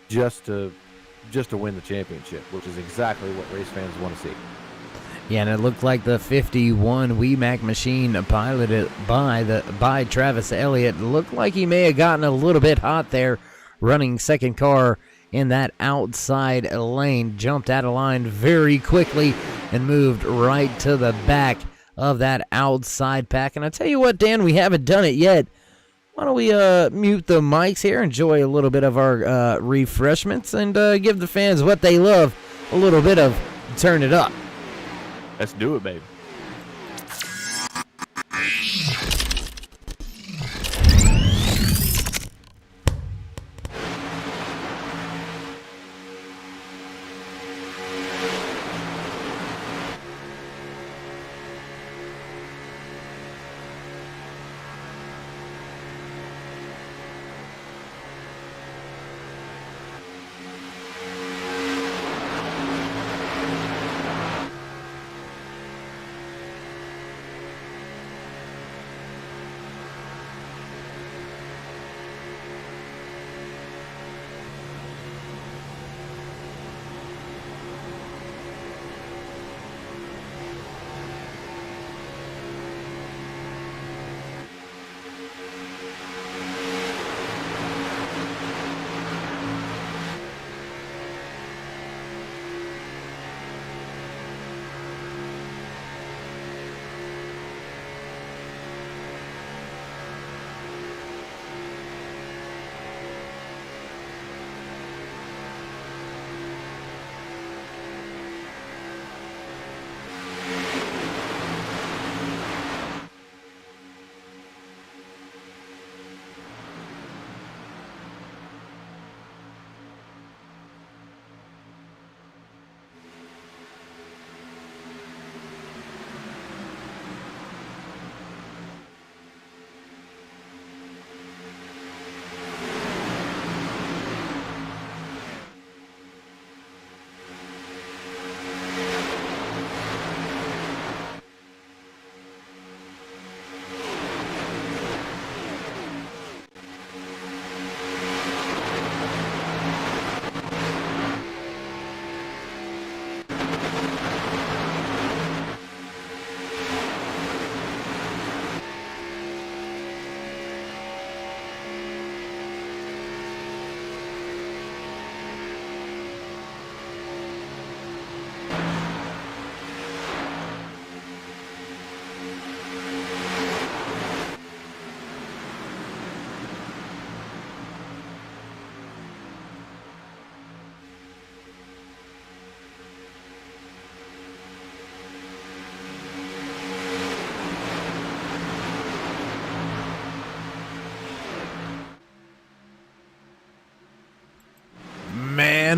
just to win the championship, which is exactly what race fans want to see. Yeah, and it looked like the 51 WeMac machine piloted by Travis Elliott looked like he may have gotten a little bit hot there, running second car in that outside lane. Jumped out of line very quickly and moved right to the back of that outside pack. And I tell you what, Dan, we haven't done it yet. Why don't we mute the mics here, enjoy a little bit of our refreshments, and give the fans what they love, a little bit of Turn It Up. Let's do it, baby.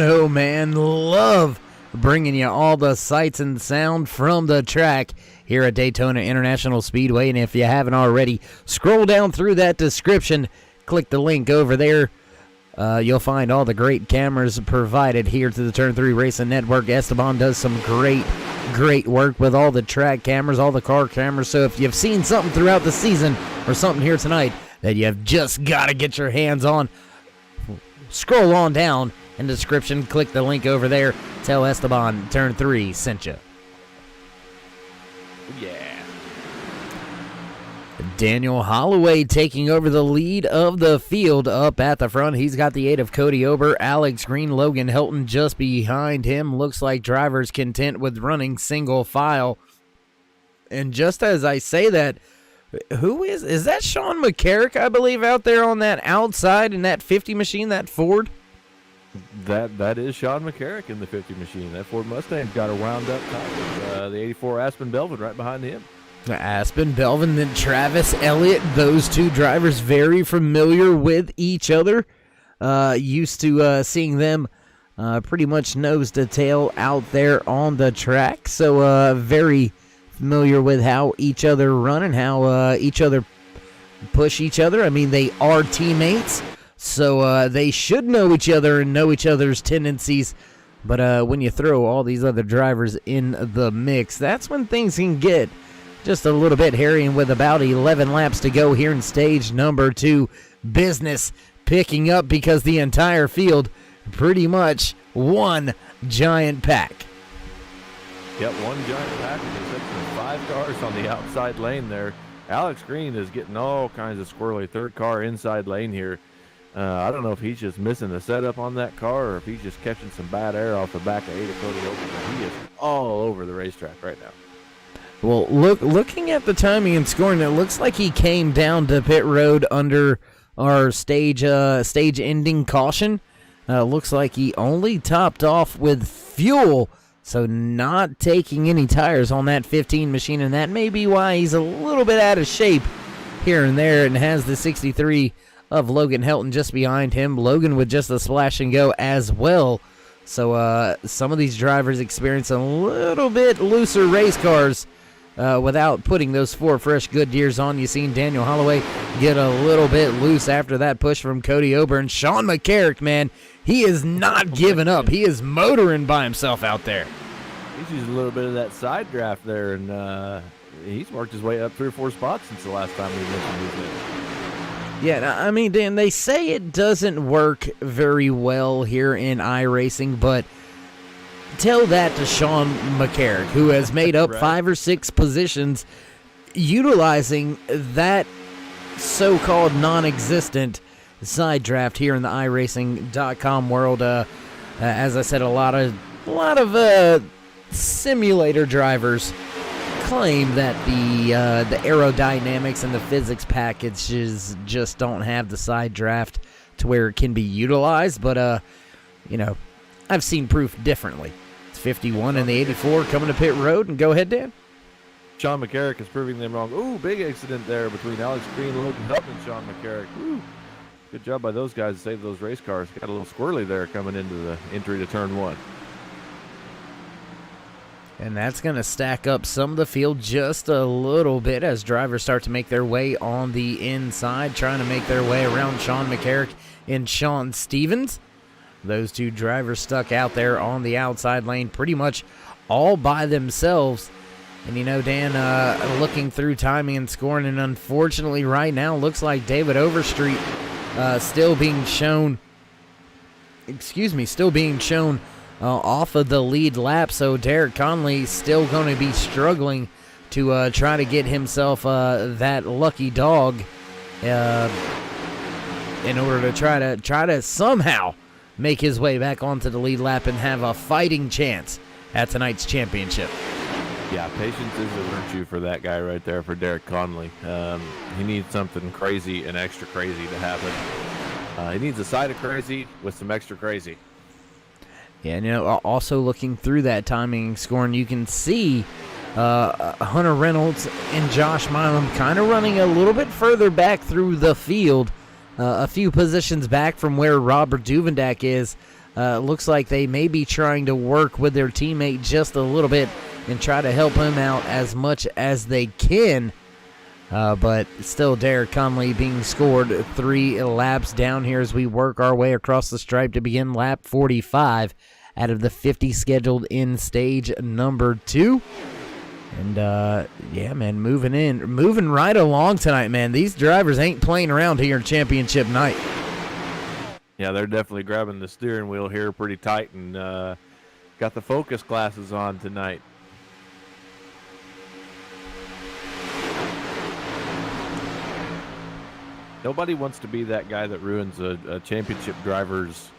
oh man, love bringing you all the sights and sound from the track here at Daytona International Speedway. And if you haven't already, scroll down through that description, click the link over there. You'll find all the great cameras provided here to the Turn 3 Racing Network. Esteban does some great work with all the track cameras, all the car cameras. So if you've seen something throughout the season or something here tonight that you've just got to get your hands on, scroll on down in the description, click the link over there. Tell Esteban Turn 3 sent you. Yeah. Daniel Holloway taking over the lead of the field up at the front. He's got the 8 of Cody Ober, Alex Green, Logan Helton just behind him. Looks like drivers content with running single file. And just as I say that, who is that Sean McCarrick, I believe, out there on that outside in that 50 machine, that Ford? That is Sean McCarrick in the 50 machine. That Ford Mustang's got a wound up top with the 84 Aspen Belvin right behind him. Aspen Belvin, then Travis Elliott. Those two drivers very familiar with each other. Used to seeing them pretty much nose to tail out there on the track. So very familiar with how each other run and how each other push each other. I mean, they are teammates, so they should know each other and know each other's tendencies. But when you throw all these other drivers in the mix, that's when things can get just a little bit hairy. And with about 11 laps to go here in stage number 2, business picking up because the entire field pretty much one giant pack. Yep, one giant pack. There's 5 cars on the outside lane there. Alex Green is getting all kinds of squirrely third car inside lane here. I don't know if he's just missing the setup on that car or if he's just catching some bad air off the back of 8 of Cody Ober. But he is all over the racetrack right now. Well, looking at the timing and scoring, it looks like he came down to pit road under our stage ending caution. Looks like he only topped off with fuel, so not taking any tires on that 15 machine, and that may be why he's a little bit out of shape here and there, and has the 63 of Logan Helton just behind him. Logan with just a splash and go as well. So some of these drivers experience a little bit looser race cars without putting those 4 fresh Goodyears on. You've seen Daniel Holloway get a little bit loose after that push from Cody Ober. And Sean McCarrick, man, he is not giving up. He is motoring by himself out there. He's used a little bit of that side draft there, and he's worked his way up 3 or 4 spots since the last time we mentioned his name. Yeah, I mean, Dan, they say it doesn't work very well here in iRacing, but tell that to Sean McCarrick, who has made up Right. 5 or 6 positions utilizing that so-called non-existent side draft here in the iRacing.com world. As I said, a lot of simulator drivers claim that the aerodynamics and the physics packages just don't have the side draft to where it can be utilized. But I've seen proof differently. It's 51 and the 84 coming to pit road. And go ahead, Dan. Sean McCarrick is proving them wrong. Ooh, big accident there between Alex Green, Logan Helton, and Sean McCarrick. Ooh, good job by those guys to save those race cars. Got a little squirrely there coming into the entry to turn 1. And that's going to stack up some of the field just a little bit as drivers start to make their way on the inside, trying to make their way around Sean McCarrick and Sean Stevens. Those two drivers stuck out there on the outside lane pretty much all by themselves. And, Dan, looking through timing and scoring, and unfortunately right now looks like David Overstreet still being shown off of the lead lap. So Derek Conley still going to be struggling to try to get himself that lucky dog in order to try to somehow make his way back onto the lead lap and have a fighting chance at tonight's championship. Yeah, patience is a virtue for that guy right there, for Derek Conley. He needs something crazy and extra crazy to happen. He needs a side of crazy with some extra crazy. Yeah, also looking through that timing and scoring, you can see Hunter Reynolds and Josh Milam kind of running a little bit further back through the field, a few positions back from where Robert Duvendak is. Looks like they may be trying to work with their teammate just a little bit and try to help him out as much as they can. But still, Derek Conley being scored 3 laps down here as we work our way across the stripe to begin lap 45 out of the 50 scheduled in stage number 2. And, yeah, man, moving right along tonight, man. These drivers ain't playing around here in championship night. Yeah, they're definitely grabbing the steering wheel here pretty tight and got the focus glasses on tonight. Nobody wants to be that guy that ruins a championship driver's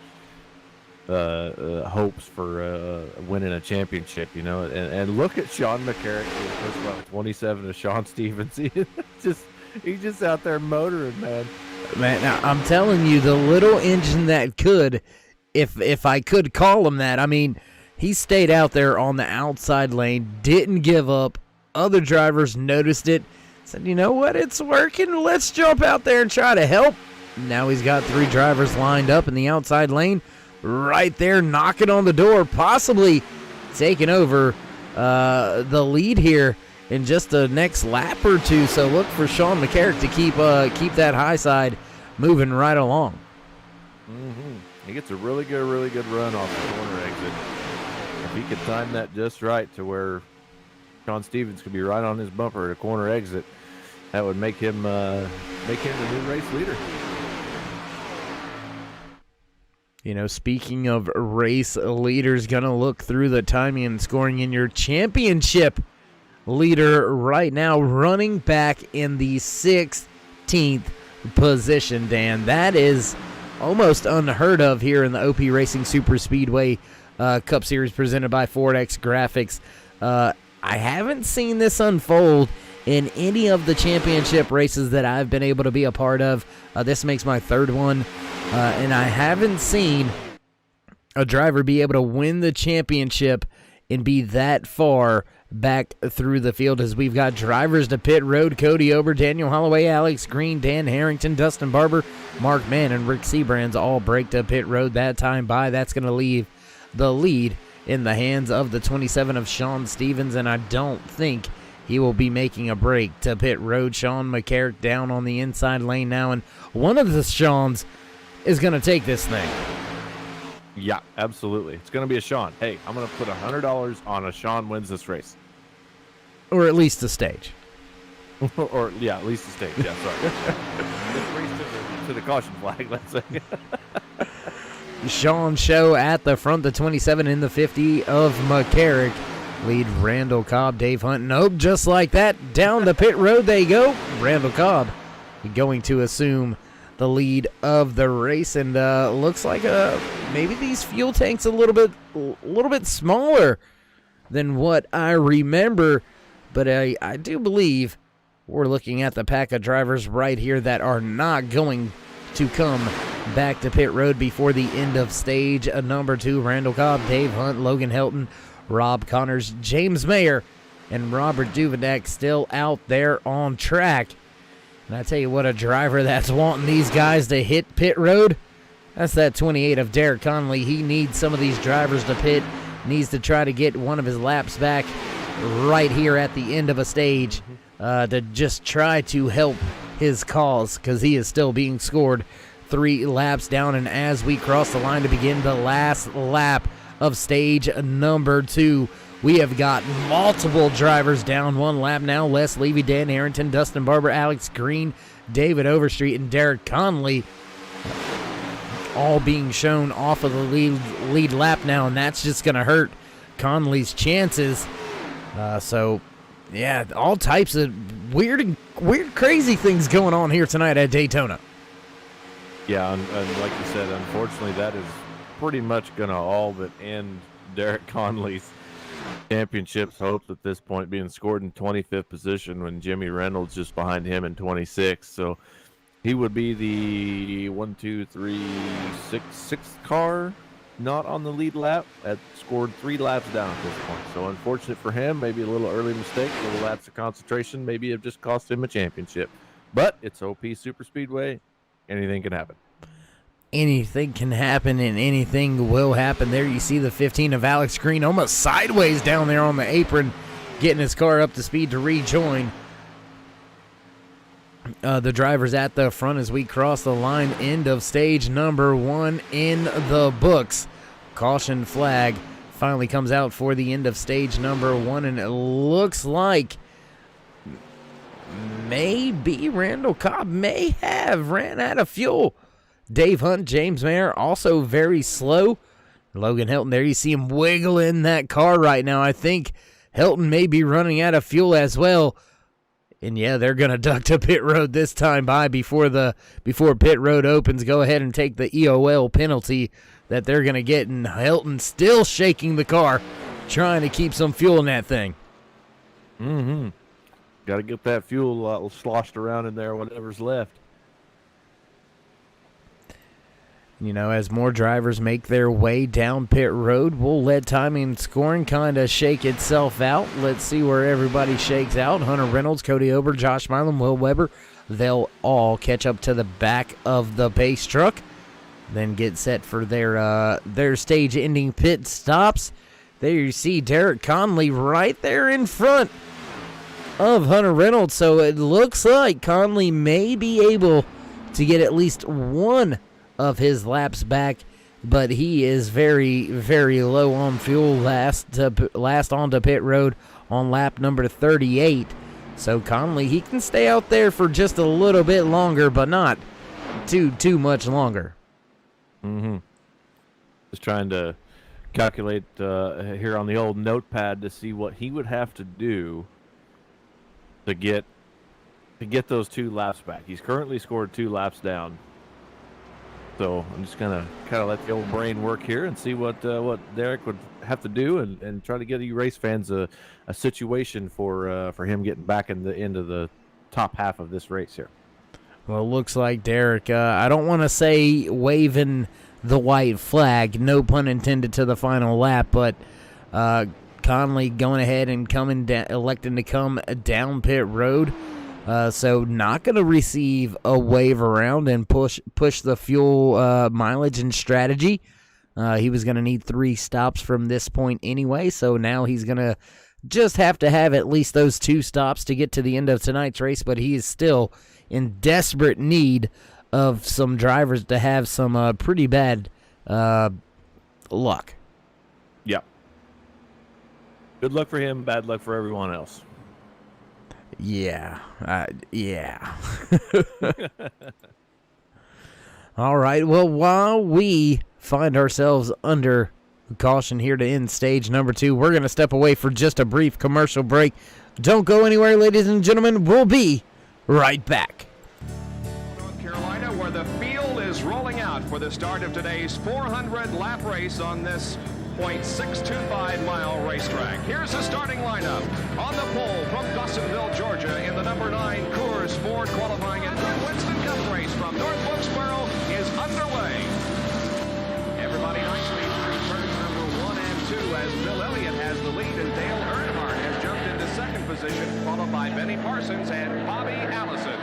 hopes for winning a championship, you know. And look at Sean McCarrick, first of all, 27 of Sean Stevens. He's just out there motoring, man. Man, now, I'm telling you, the little engine that could, if I could call him that, I mean, he stayed out there on the outside lane, didn't give up. Other drivers noticed it, said, you know what, it's working. Let's jump out there and try to help. Now he's got 3 drivers lined up in the outside lane, right there knocking on the door, possibly taking over the lead here in just the next lap or two. So look for Sean McCarrick to keep that high side moving right along. He gets a really good run off the corner exit. If he could time that just right to where Sean Stevens could be right on his bumper at a corner exit, that would make him the new race leader. You know, speaking of race leaders, gonna look through the timing and scoring in your championship leader right now, running back in the 16th position, Dan. That is almost unheard of here in the OP Racing Super Speedway Cup Series presented by Ford X Graphics. I haven't seen this unfold in any of the championship races that I've been able to be a part of. This makes my 3rd one, and I haven't seen a driver be able to win the championship and be that far back through the field, as we've got drivers to pit road: Cody Ober, Daniel Holloway, Alex Green, Dan Harrington, Dustin Barber, Mark Mann, and Rick Seabrands all break to pit road that time by. That's going to leave the lead in the hands of the 27 of Sean Stevens, and I don't think he will be making a break to pit road. Sean McCarrick down on the inside lane now, and one of the Seans is going to take this thing. Yeah, absolutely. It's going to be a Sean. Hey, I'm going to put $100 on a Sean wins this race. Or at least the stage. Or, yeah, at least the stage. Yeah, sorry. This race to the caution flag, let's say. Sean Show at the front, the 27 in the 50 of McCarrick. Lead Randall Cobb, Dave Hunt, nope, just like that. Down the pit road they go. Randall Cobb going to assume the lead of the race, and looks like maybe these fuel tanks a little bit smaller than what I remember, but I do believe we're looking at the pack of drivers right here that are not going to come back to pit road before the end of stage number 2. Randall Cobb, Dave Hunt, Logan Helton, Rob Connors, James Mayer, and Robert Duvedak still out there on track. And I tell you what, a driver that's wanting these guys to hit pit road, that's that 28 of Derek Conley. He needs some of these drivers to pit, needs to try to get one of his laps back right here at the end of a stage to just try to help his cause, because he is still being scored 3 laps down. And as we cross the line to begin the last lap of stage number 2, we have got multiple drivers down 1 lap now. Les Levy, Dan Harrington, Dustin Barber, Alex Green, David Overstreet, and Derek Conley all being shown off of the lead lap now, and that's just going to hurt Conley's chances. So, yeah, all types of weird, crazy things going on here tonight at Daytona. Yeah, and like you said, unfortunately, that is pretty much going to all but end Derek Conley's championship's hopes at this point, being scored in 25th position when Jimmy Reynolds just behind him in 26th. So he would be the 6th car not on the lead lap, that scored 3 laps down at this point. So unfortunate for him, maybe a little early mistake, a little lapse of concentration, maybe it just cost him a championship. But it's OP Super Speedway, anything can happen. anything can happen and anything will happen. There you see the 15 of Alex Green almost sideways down there on the apron, getting his car up to speed to rejoin the drivers at the front as we cross the line. End of stage number 1 in the books. Caution flag finally comes out for the end of stage number 1, and it looks like maybe Randall Cobb may have ran out of fuel. Dave Hunt, James Mayer also very slow. Logan Hilton, there you see him wiggling that car right now. I think Hilton may be running out of fuel as well. And yeah, they're going to duck to pit road this time before pit road opens. Go ahead and take the EOL penalty that they're going to get. And Hilton still shaking the car, trying to keep some fuel in that thing. Mm-hmm. Got to get that fuel sloshed around in there, whatever's left. You know, as more drivers make their way down pit road, we'll let timing and scoring kind of shake itself out. Let's see where everybody shakes out. Hunter Reynolds, Cody Ober, Josh Milam, Will Weber, they'll all catch up to the back of the pace truck, then get set for their stage-ending pit stops. There you see Derek Conley right there in front of Hunter Reynolds, so it looks like Conley may be able to get at least one of his laps back, but he is very, very low on fuel. Last onto pit road on lap number 38. So Conley, he can stay out there for just a little bit longer, but not too much longer. Mm-hmm. Just trying to calculate here on the old notepad to see what he would have to do to get those 2 laps back. He's currently scored 2 laps down. So I'm just gonna kind of let the old brain work here and see what Derek would have to do, and try to get you race fans a situation for him getting back into the top half of this race here. Well, it looks like Derek, I don't want to say waving the white flag, no pun intended, to the final lap, but Conley going ahead and electing to come down pit road. So not going to receive a wave around and push the fuel mileage and strategy. He was going to need 3 stops from this point anyway, so now he's going to just have to have at least those 2 stops to get to the end of tonight's race, but he is still in desperate need of some drivers to have some pretty bad luck. Yep. Good luck for him, bad luck for everyone else. Yeah. All right. Well, while we find ourselves under caution here to end stage number 2, we're going to step away for just a brief commercial break. Don't go anywhere, ladies and gentlemen. We'll be right back. North Carolina, where the field is rolling out for the start of today's 400-lap race on this 0.625-mile racetrack. Here's the starting lineup. On the pole from Dawsonville, Georgia, in the number 9 Coors Ford qualifying and Winston Cup race from North Wilkesboro is underway. Everybody nicely through turns number 1 and 2 as Bill Elliott has the lead and Dale Earnhardt has jumped into 2nd position, followed by Benny Parsons and Bobby Allison.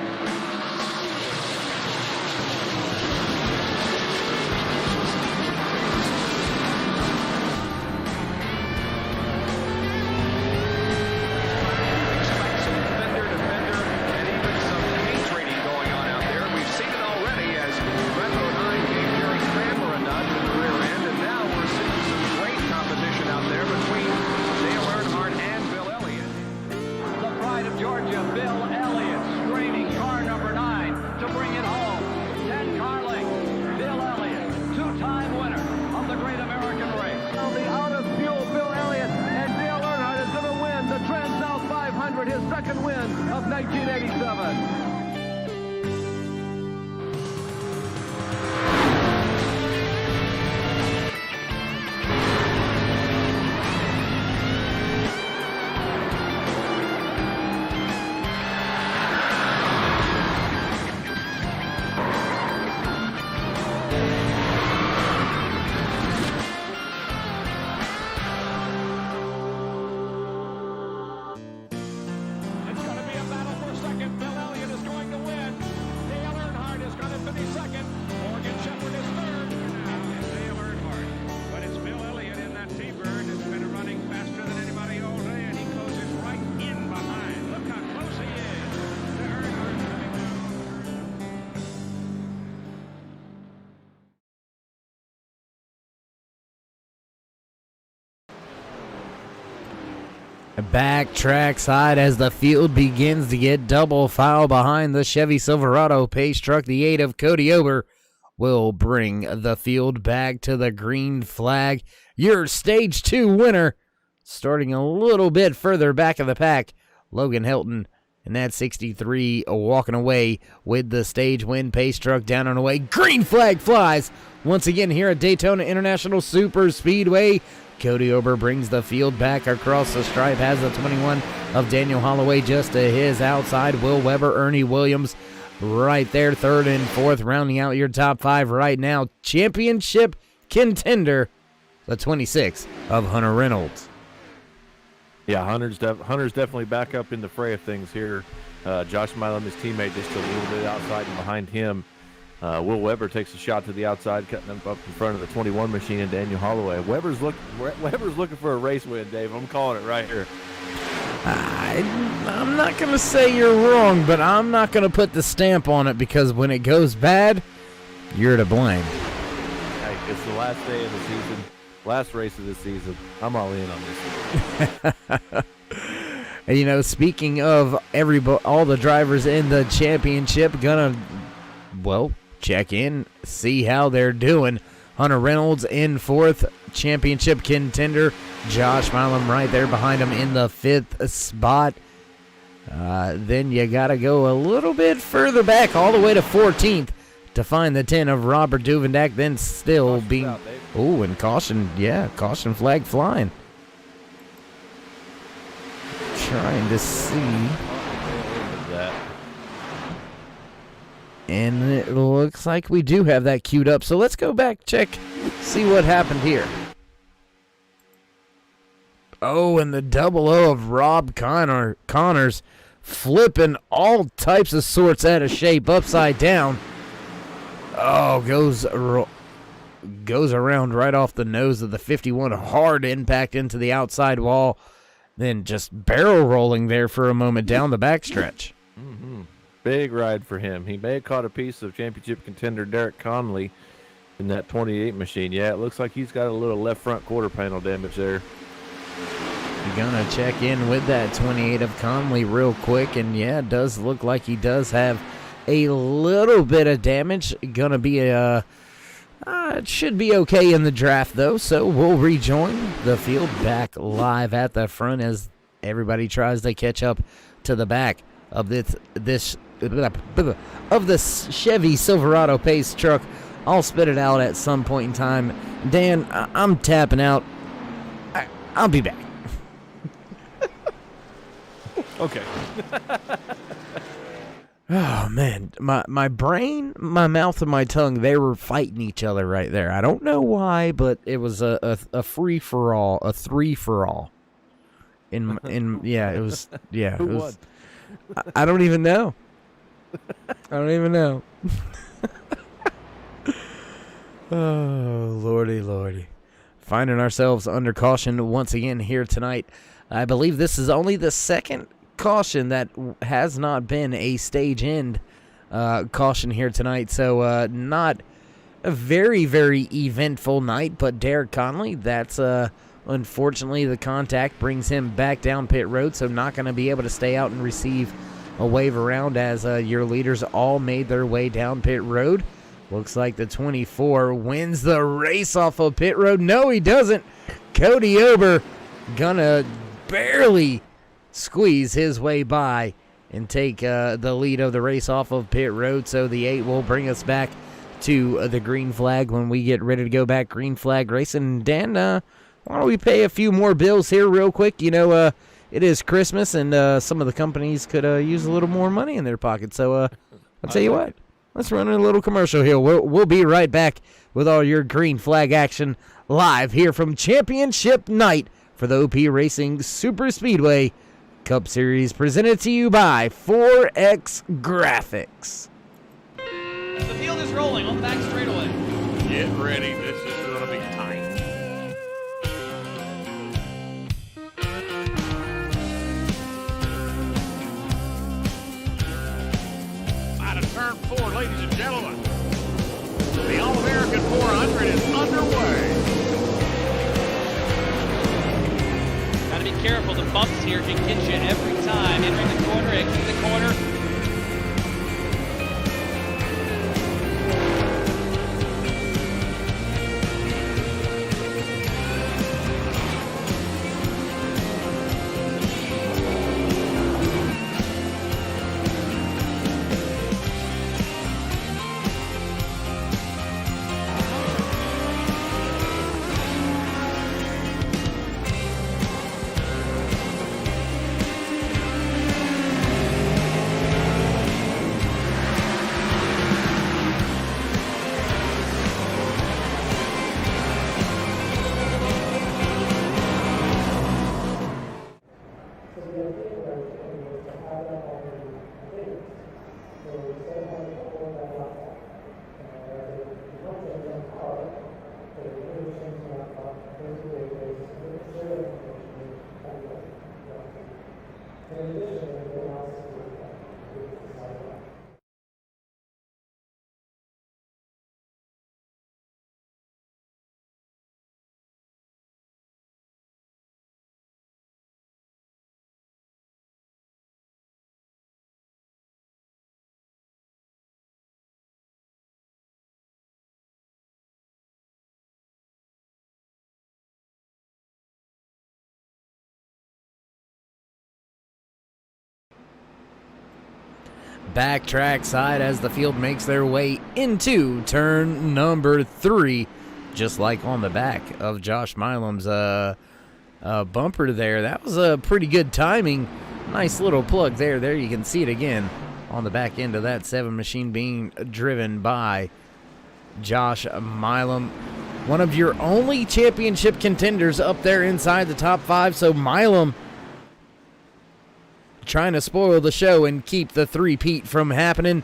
His second win of 1987. It's going to be a battle for second. Bill Elliott is Back track side as the field begins to get double foul behind the Chevy Silverado pace truck. The 8 of Cody Ober will bring the field back to the green flag. Your stage 2 winner, starting a little bit further back of the pack, Logan Helton. And that 63 walking away with the stage win. Pace truck down and away. Green flag flies once again here at Daytona International Super Speedway. Cody Ober brings the field back across the stripe. Has the 21 of Daniel Holloway just to his outside. Will Weber, Ernie Williams right there. 3rd and 4th rounding out your top 5 right now. Championship contender, the 26 of Hunter Reynolds. Yeah, Hunter's definitely back up in the fray of things here. Josh Milam, his teammate, just a little bit outside and behind him. Will Weber takes a shot to the outside, cutting him up in front of the 21 machine and Daniel Holloway. Weber's looking for a race win, Dave. I'm calling it right here. I'm not going to say you're wrong, but I'm not going to put the stamp on it because when it goes bad, you're to blame. Hey, it's the last day of the season. Last race of the season. I'm all in on this one. And, you know, speaking of all the drivers in the championship, check in, see how they're doing. Hunter Reynolds in 4th, championship contender. Josh Milam right there behind him in the 5th spot. Then you got to go a little bit further back, all the way to 14th. To find the 10 of Robert Duvendak, then still Caution's being... out, Dave. Oh, and caution flag flying. Trying to see. And it looks like we do have that queued up. So let's go back, check, see what happened here. Oh, and the 00 of Rob Connors flipping all types of sorts out of shape, upside down. Oh, goes around right off the nose of the 51. Hard impact into the outside wall. Then just barrel rolling there for a moment down the backstretch. Mm-hmm. Big ride for him. He may have caught a piece of championship contender Derek Conley in that 28 machine. Yeah, it looks like he's got a little left front quarter panel damage there. You're going to check in with that 28 of Conley real quick. And, yeah, it does look like he does have a little bit of damage. Going to be it should be okay in the draft, though. So we'll rejoin the field back live at the front as everybody tries to catch up to the back of this Chevy Silverado pace truck. I'll spit it out at some point in time. Dan, I'm tapping out. I'll be back. Okay. Oh, man. My brain, my mouth, and my tongue, they were fighting each other right there. I don't know why, but it was a free-for-all, a three-for-all. It was. Who won? I don't even know. Oh, lordy. Finding ourselves under caution once again here tonight. I believe this is only the second caution that has not been a stage end caution here tonight. So not a very, very eventful night, but Derek Conley, that's unfortunately the contact brings him back down pit road, so not going to be able to stay out and receive a wave around as your leaders all made their way down pit road. Looks like the 24 wins the race off of pit road. No, he doesn't. Cody Ober gonna barely squeeze his way by and take the lead of the race off of pit road. So the 8 will bring us back to the green flag when we get ready to go back green flag racing. Dan, why don't we pay a few more bills here real quick? You know, it is Christmas, and some of the companies could use a little more money in their pocket. So I'll tell you what. Let's run a little commercial here. We'll be right back with all your green flag action live here from Championship Night for the OP Racing Super Speedway Cup Series, presented to you by 4X Graphics. The field is rolling on the back straightaway. Get ready. This is going to be tight. Out of turn 4, ladies and gentlemen. The All-American 400 is underway. Got to be careful. The bumps here can get you every time. Entering the corner, exiting the corner. Backtrack side as the field makes their way into turn number 3, just like on the back of Josh Milam's bumper there. That was a pretty good timing. Nice little plug there. There you can see it again on the back end of that 7 machine being driven by Josh Milam. One of your only championship contenders up there inside the top 5, so Milam trying to spoil the show and keep the three-peat from happening.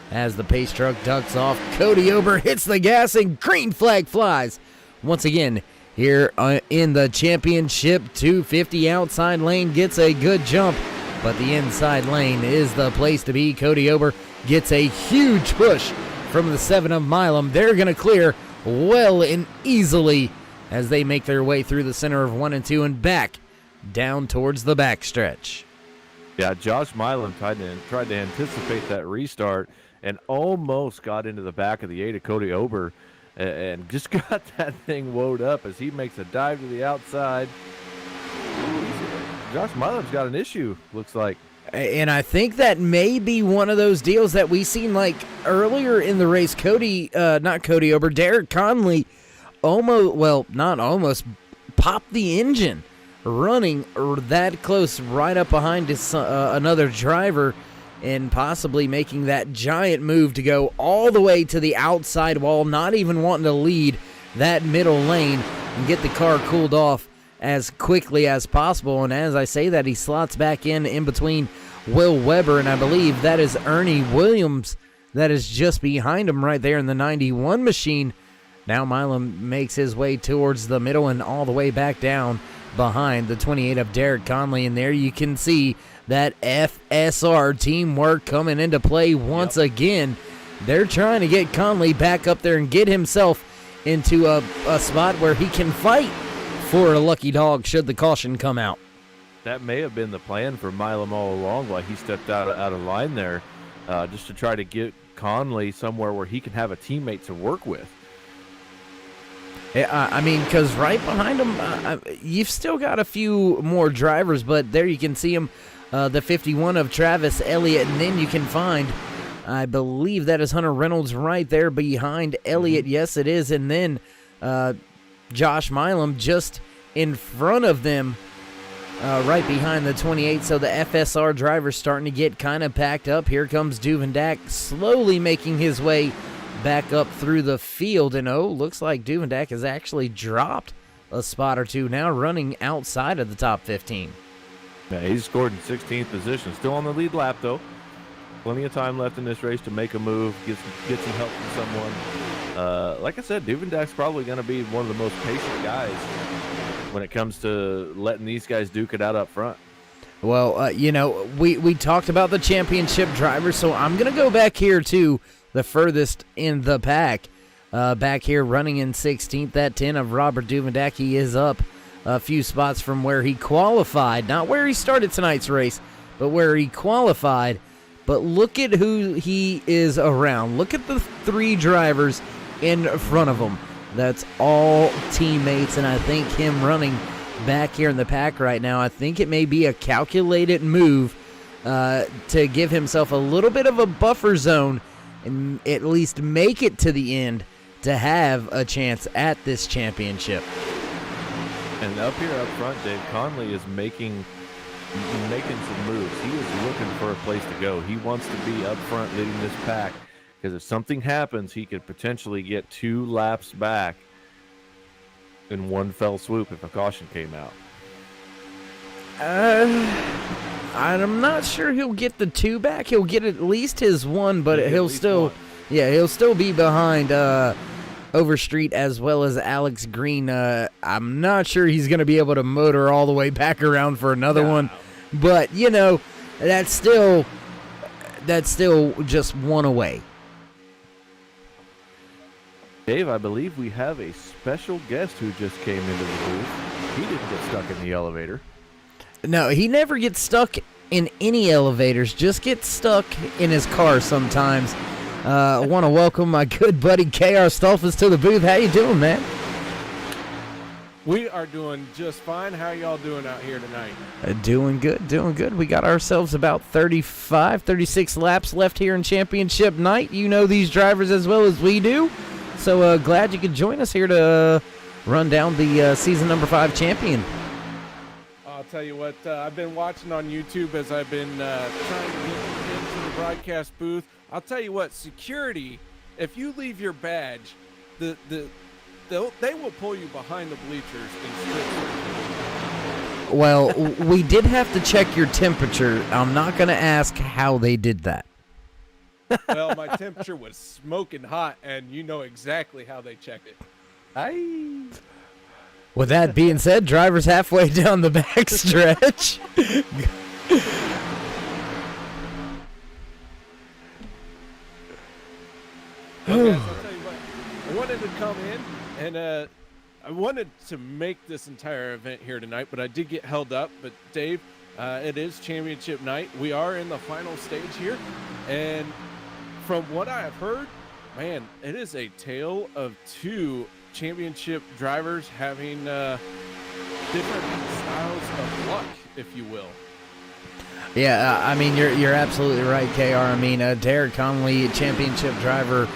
As the pace truck ducks off, Cody Ober hits the gas and green flag flies. Once again, here in the championship 250 outside lane gets a good jump, but the inside lane is the place to be. Cody Ober gets a huge push from the 7 of Milam. They're going to clear well and easily as they make their way through the center of 1 and 2 and back down towards the backstretch. Yeah, Josh Milam tried to anticipate that restart and almost got into the back of the 8 of Cody Ober and just got that thing woed up as he makes a dive to the outside. Josh Milam's got an issue, looks like. And I think that may be one of those deals that we seen like earlier in the race. Not Cody Ober, Derek Conley popped the engine running that close right up behind his another driver and possibly making that giant move to go all the way to the outside wall, not even wanting to lead that middle lane and get the car cooled off as quickly as possible. And as I say that, he slots back in between Will Weber, and I believe that is Ernie Williams that is just behind him right there in the 91 machine. Now Milam makes his way towards the middle and all the way back down behind the 28 of Derek Conley, and there you can see that FSR teamwork coming into play once again. They're trying to get Conley back up there and get himself into a spot where he can fight for a lucky dog should the caution come out. That may have been the plan for Milam all along, while he stepped out of line there, just to try to get Conley somewhere where he can have a teammate to work with. I mean, because right behind him, you've still got a few more drivers, but there you can see him, the 51 of Travis Elliott, and then you can find, I believe that is Hunter Reynolds right there behind Elliott. Yes, it is. And then Josh Milam just in front of them, right behind the 28. So the FSR driver's starting to get kind of packed up. Here comes Duvendak slowly making his way back up through the field, and looks like Duvendak has actually dropped a spot or two now, running outside of the top 15. Yeah, he's scored in 16th position. Still on the lead lap, though. Plenty of time left in this race to make a move, get some help from someone. Like I said, Duvendak's probably going to be one of the most patient guys when it comes to letting these guys duke it out up front. Well, we talked about the championship drivers, so I'm going to go back here to the furthest in the pack. Back here running in 16th, that 10 of Robert Duvendak. He is up a few spots from where he qualified. Not where he started tonight's race, but where he qualified. But look at who he is around. Look at the 3 drivers in front of him. That's all teammates, and I think him running back here in the pack right now, I think it may be a calculated move to give himself a little bit of a buffer zone and at least make it to the end to have a chance at this championship. And up here up front, Dave Conley is making some moves. He is looking for a place to go. He wants to be up front leading this pack, because if something happens, he could potentially get 2 laps back in one fell swoop if a caution came out. I'm not sure he'll get the 2 back. He'll get at least his 1, but he'll still be behind Overstreet as well as Alex Green. I'm not sure he's going to be able to motor all the way back around for another one, but that's still just 1 away. Dave, I believe we have a special guest who just came into the booth. He didn't get stuck in the elevator. No, he never gets stuck in any elevators, just gets stuck in his car sometimes. I want to welcome my good buddy KR Stolfus to the booth. How you doing, man? We are doing just fine. How y'all doing out here tonight? Doing good. We got ourselves about 35, 36 laps left here in championship night. You know these drivers as well as we do. So glad you could join us here to run down the season number 5 champion. I'll tell you what, I've been watching on YouTube as I've been trying to get into the broadcast booth. I'll tell you what, security, if you leave your badge, they will pull you behind the bleachers and strip you. Well, we did have to check your temperature. I'm not going to ask how they did that. Well, my temperature was smoking hot, and you know exactly how they check it. With that being said, drivers halfway down the back stretch. Okay, so I'll tell you what, I wanted to come in and I wanted to make this entire event here tonight, but I did get held up. But Dave, it is championship night. We are in the final stage here, and from what I have heard, man, it is a tale of 2 championship drivers having different styles of luck, if you will. Yeah, I mean, you're absolutely right, KR. I mean, Derek Conley, championship driver,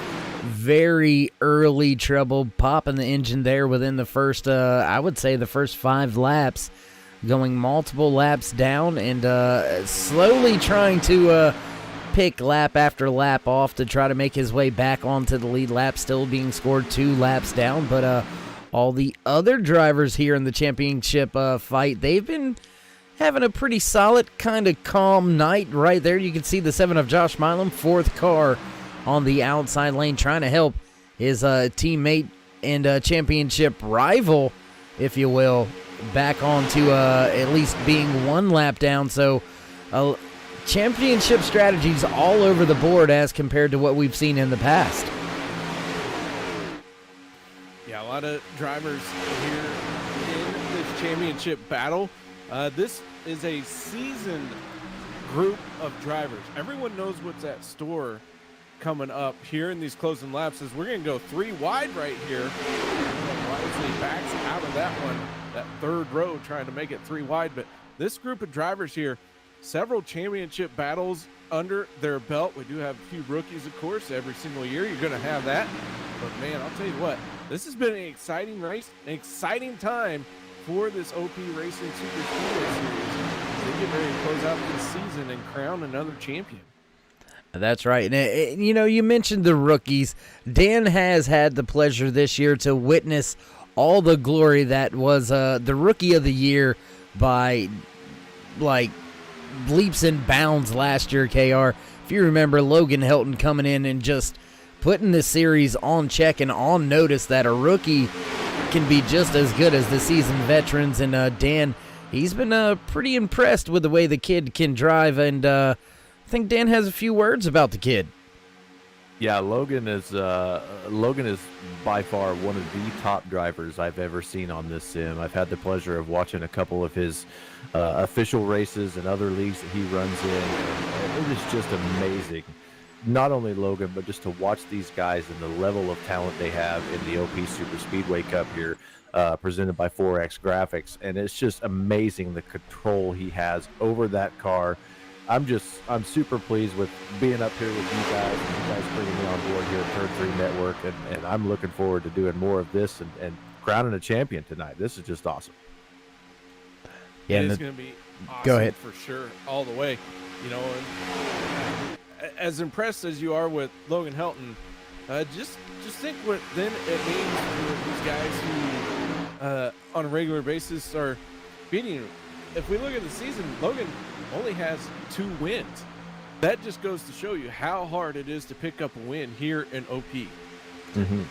very early trouble, popping the engine there within the first, I would say the first 5 laps, going multiple laps down and slowly trying to pick lap after lap off to try to make his way back onto the lead lap, still being scored 2 laps down. But all the other drivers here in the championship fight, they've been having a pretty solid, kind of calm night. Right there, you can see the 7 of Josh Milam, 4th car on the outside lane, trying to help his teammate and championship rival, if you will, back onto at least being 1 lap down. So championship strategies all over the board as compared to what we've seen in the past. Yeah, a lot of drivers here in this championship battle. This is a seasoned group of drivers. Everyone knows what's at store coming up here in these closing laps. As we're going to go 3 wide right here. Wisely backs out of that one, that 3rd row, trying to make it 3 wide. But this group of drivers here, several championship battles under their belt. We do have a few rookies, of course, every single year. You're going to have that. But, man, I'll tell you what, this has been an exciting race, an exciting time for this OP Racing Super Speedway Series. They get ready to close out this season and crown another champion. That's right. And, you know, you mentioned the rookies. Dan has had the pleasure this year to witness all the glory that was the Rookie of the Year by, like, leaps and bounds last year, KR. If you remember, Logan Helton coming in and just putting the series on check and on notice that a rookie can be just as good as the seasoned veterans. And Dan, he's been pretty impressed with the way the kid can drive, and I think Dan has a few words about the kid. Yeah, Logan is by far one of the top drivers I've ever seen on this sim. I've had the pleasure of watching a couple of his official races and other leagues that he runs in. And it is just amazing. Not only Logan, but just to watch these guys and the level of talent they have in the OP Super Speedway Cup here, presented by 4X Graphics. And it's just amazing the control he has over that car. I'm super pleased with being up here with you guys and you guys bringing me on board here at Turn 3 Network, and I'm looking forward to doing more of this and crowning a champion tonight. This is just awesome. Yeah, it's going to be awesome. Go ahead. For sure, all the way. You know, and as impressed as you are with Logan Helton, just think what then it means for these guys who on a regular basis are beating you. If we look at the season, Logan only has 2 wins. That just goes to show you how hard it is to pick up a win here in OP. Mm-hmm.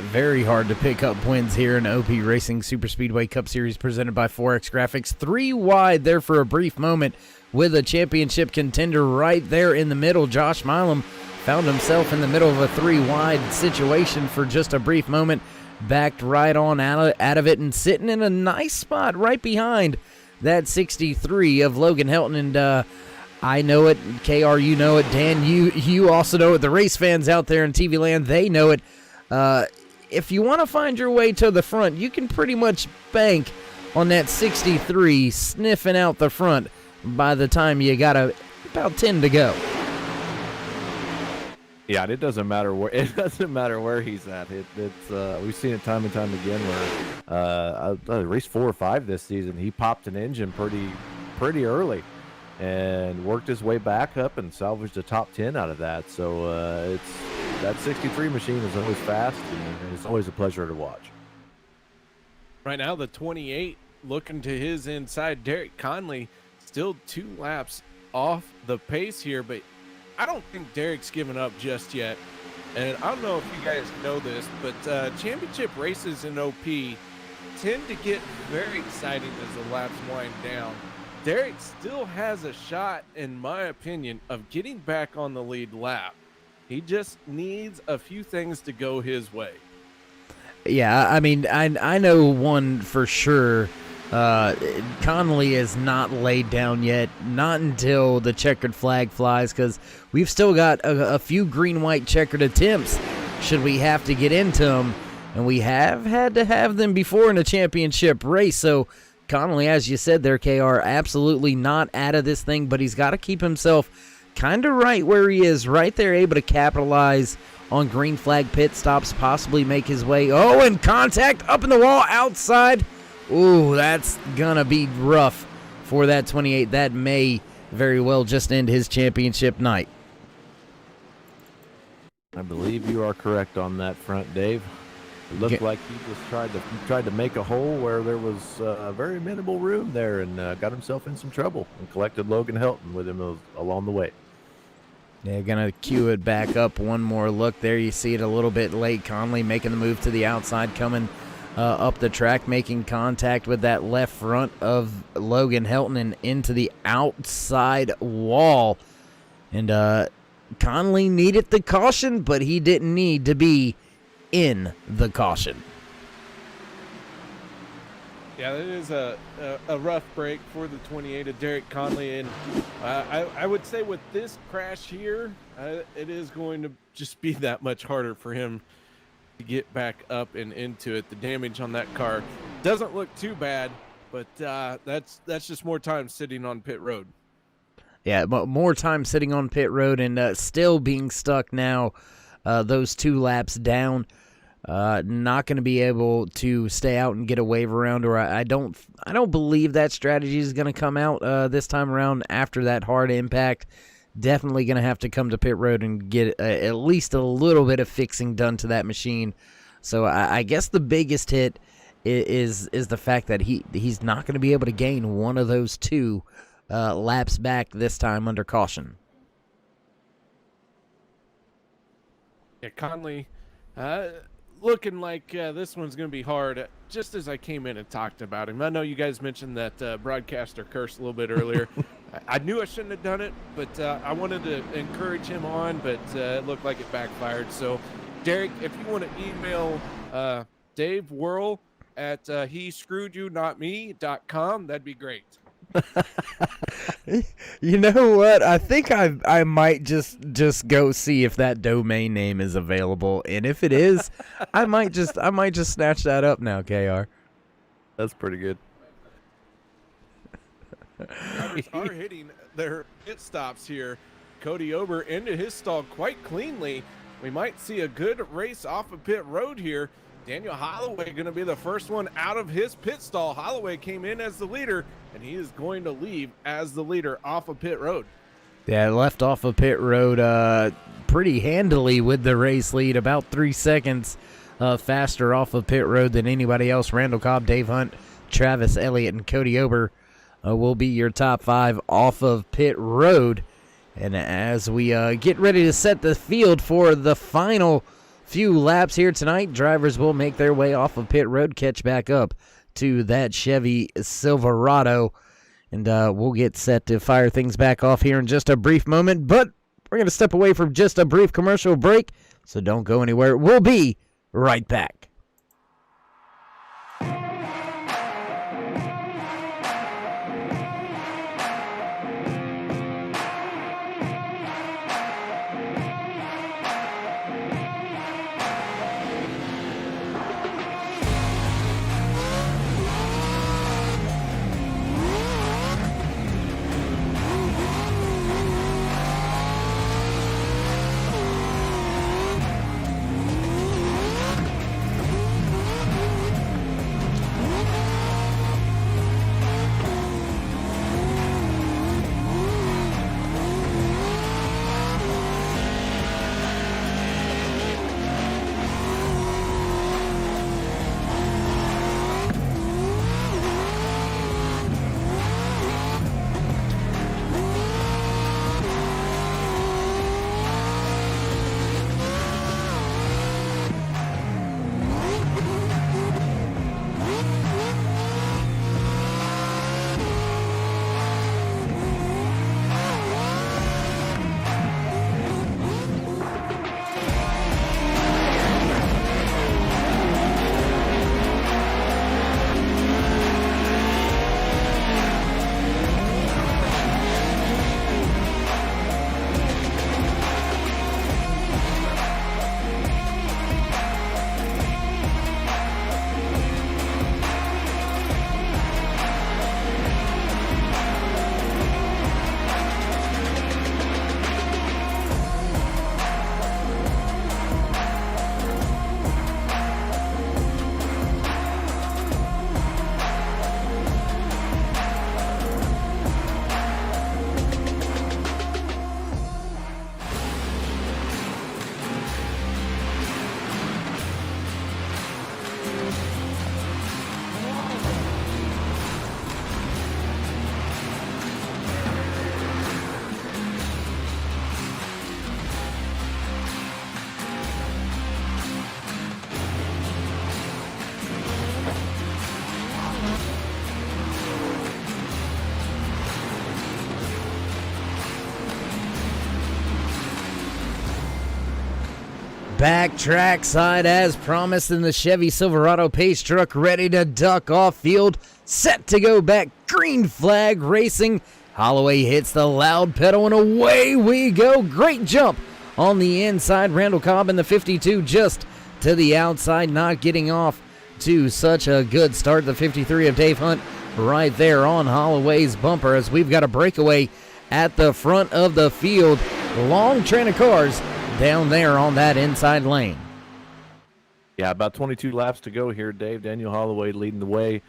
Very hard to pick up wins here in OP Racing Super Speedway Cup Series presented by 4X Graphics. 3 wide there for a brief moment with a championship contender right there in the middle. Josh Milam found himself in the middle of a 3 wide situation for just a brief moment. Backed right on out of it and sitting in a nice spot right behind that 63 of Logan Helton. And I know it, KR, you know it, Dan, you also know it, the race fans out there in TV land, they know it. If you want to find your way to the front, you can pretty much bank on that 63 sniffing out the front by the time you got about 10 to go. Yeah, and it doesn't matter where he's at. It's we've seen it time and time again where race 4 or 5 this season, he popped an engine pretty early and worked his way back up and salvaged a top 10 out of that. So that 63 machine is always fast, and it's always a pleasure to watch. Right now, the 28 looking to his inside. Derek Conley still 2 laps off the pace here, but I don't think Derek's given up just yet. And I don't know if you guys know this, but championship races in OP tend to get very exciting as the laps wind down. Derek still has a shot, in my opinion, of getting back on the lead lap. He just needs a few things to go his way. Yeah, I mean, I know one for sure. Connolly is not laid down yet, not until the checkered flag flies, because we've still got a few green-white checkered attempts should we have to get into them, and we have had to have them before in a championship race. So Connolly, as you said there, KR, absolutely not out of this thing, but he's got to keep himself kind of right where he is, right there, able to capitalize on green flag pit stops, possibly make his way. Oh, and contact up in the wall outside. Ooh, that's gonna be rough for that 28. That may very well just end his championship night. I believe you are correct on that front, Dave. It looked like he just tried to make a hole where there was very minimal room there, and got himself in some trouble and collected Logan Helton with him along the way. Yeah, gonna cue it back up. One more look there. You see it a little bit late. Conley making the move to the outside, coming up the track, making contact with that left front of Logan Helton and into the outside wall. And Conley needed the caution, but he didn't need to be in the caution. Yeah, that is a rough break for the 28 of Derek Conley, and I would say with this crash here, it is going to just be that much harder for him to get back up and into it. The damage on that car doesn't look too bad, but that's just more time sitting on pit road. Yeah, but more time sitting on pit road and still being stuck now. Those 2 laps down. Not going to be able to stay out and get a wave around, or I don't believe that strategy is going to come out this time around after that hard impact. Definitely going to have to come to pit road and get at least a little bit of fixing done to that machine. So I guess the biggest hit is the fact that he's not going to be able to gain one of those 2 laps back this time under caution. Yeah, Conley looking like this one's going to be hard. Just as I came in and talked about him, I know you guys mentioned that broadcaster curse a little bit earlier. I knew I shouldn't have done it, but I wanted to encourage him on, but it looked like it backfired. So, Derek, if you want to email Dave Worrell at he-screwed-you-not-me.com, that'd be great. You know what? I think I might just go see if that domain name is available, and if it is, I might just snatch that up now, KR. That's pretty good. Drivers are hitting their pit stops here. Cody Ober into his stall quite cleanly. We might see a good race off of pit road here. Daniel Holloway going to be the first one out of his pit stall. Holloway came in as the leader, and he is going to leave as the leader off of pit road. Yeah, left off of pit road pretty handily with the race lead, about 3 seconds faster off of pit road than anybody else. Randall Cobb, Dave Hunt, Travis Elliott, and Cody Ober will be your top 5 off of pit road. And as we get ready to set the field for the final few laps here tonight, drivers will make their way off of pit road, catch back up to that Chevy Silverado, and we'll get set to fire things back off here in just a brief moment. But we're going to step away from just a brief commercial break, so don't go anywhere. We'll be right back. Back trackside as promised in the Chevy Silverado pace truck, ready to duck off field, set to go back. Green flag racing. Holloway hits the loud pedal and away we go. Great jump on the inside. Randall Cobb in the 52 just to the outside, not getting off to such a good start. The 53 of Dave Hunt right there on Holloway's bumper as we've got a breakaway at the front of the field. Long train of cars down there on that inside lane. Yeah, about 22 laps to go here, Dave. Daniel Holloway leading the way.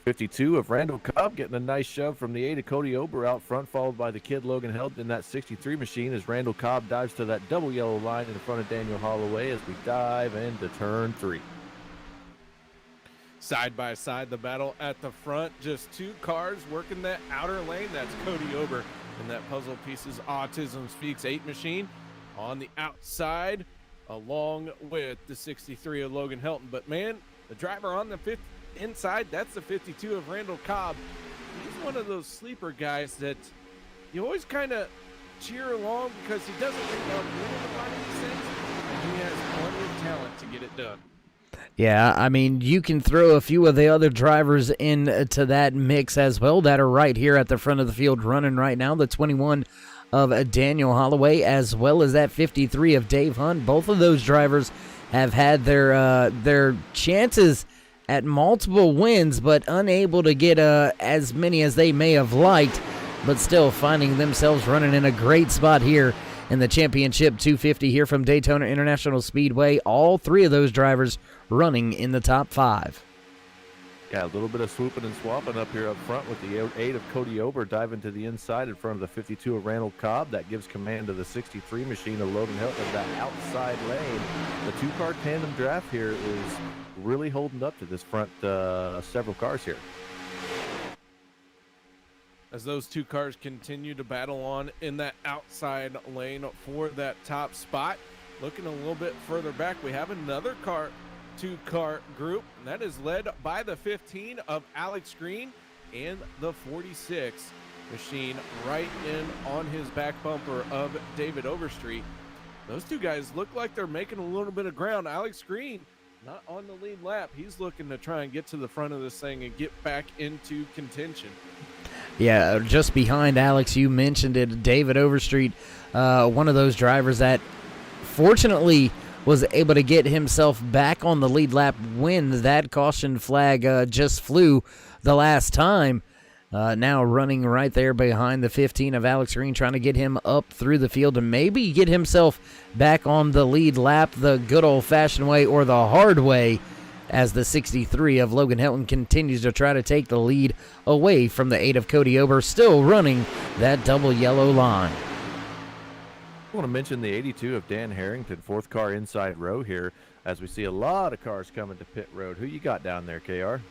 52 of Randall Cobb getting a nice shove from the 8 of Cody Ober out front, followed by the kid Logan Helt in that 63 machine as Randall Cobb dives to that double yellow line in front of Daniel Holloway as we dive into turn 3. Side by side, the battle at the front. Just 2 cars working that outer lane. That's Cody Ober and that Puzzle Pieces Autism Speaks 8 machine on the outside, along with the 63 of Logan Helton. But man, the driver on the inside, that's the 52 of Randall Cobb. He's one of those sleeper guys that you always kind of cheer along because he doesn't think about winning a lot of these things, and he has plenty of talent to get it done. Yeah, I mean, you can throw a few of the other drivers into that mix as well that are right here at the front of the field running right now. The 21 of Daniel Holloway, as well as that 53 of Dave Hunt. Both of those drivers have had their chances at multiple wins, but unable to get as many as they may have liked, but still finding themselves running in a great spot here in the Championship 250 here from Daytona International Speedway. All three of those drivers running in the top 5. Yeah, a little bit of swooping and swapping up here up front with the 8 of Cody Ober diving to the inside in front of the 52 of Randall Cobb. That gives command to the 63 machine of Logan Hilton of that outside lane. The 2-car tandem draft here is really holding up to this front several cars here. As those 2 cars continue to battle on in that outside lane for that top spot. Looking a little bit further back, we have another 2-car group, and that is led by the 15 of Alex Green and the 46 machine right in on his back bumper of David Overstreet. Those 2 guys look like they're making a little bit of ground. Alex Green not on the lead lap. He's looking to try and get to the front of this thing and get back into contention. Yeah, just behind Alex, you mentioned it, David Overstreet, one of those drivers that fortunately was able to get himself back on the lead lap when that caution flag just flew the last time. Now running right there behind the 15 of Alex Green, trying to get him up through the field and maybe get himself back on the lead lap the good old-fashioned way or the hard way, as the 63 of Logan Helton continues to try to take the lead away from the 8 of Cody Ober, still running that double yellow line. I want to mention the 82 of Dan Harrington, 4th car inside row here, as we see a lot of cars coming to pit road. Who you got down there, KR?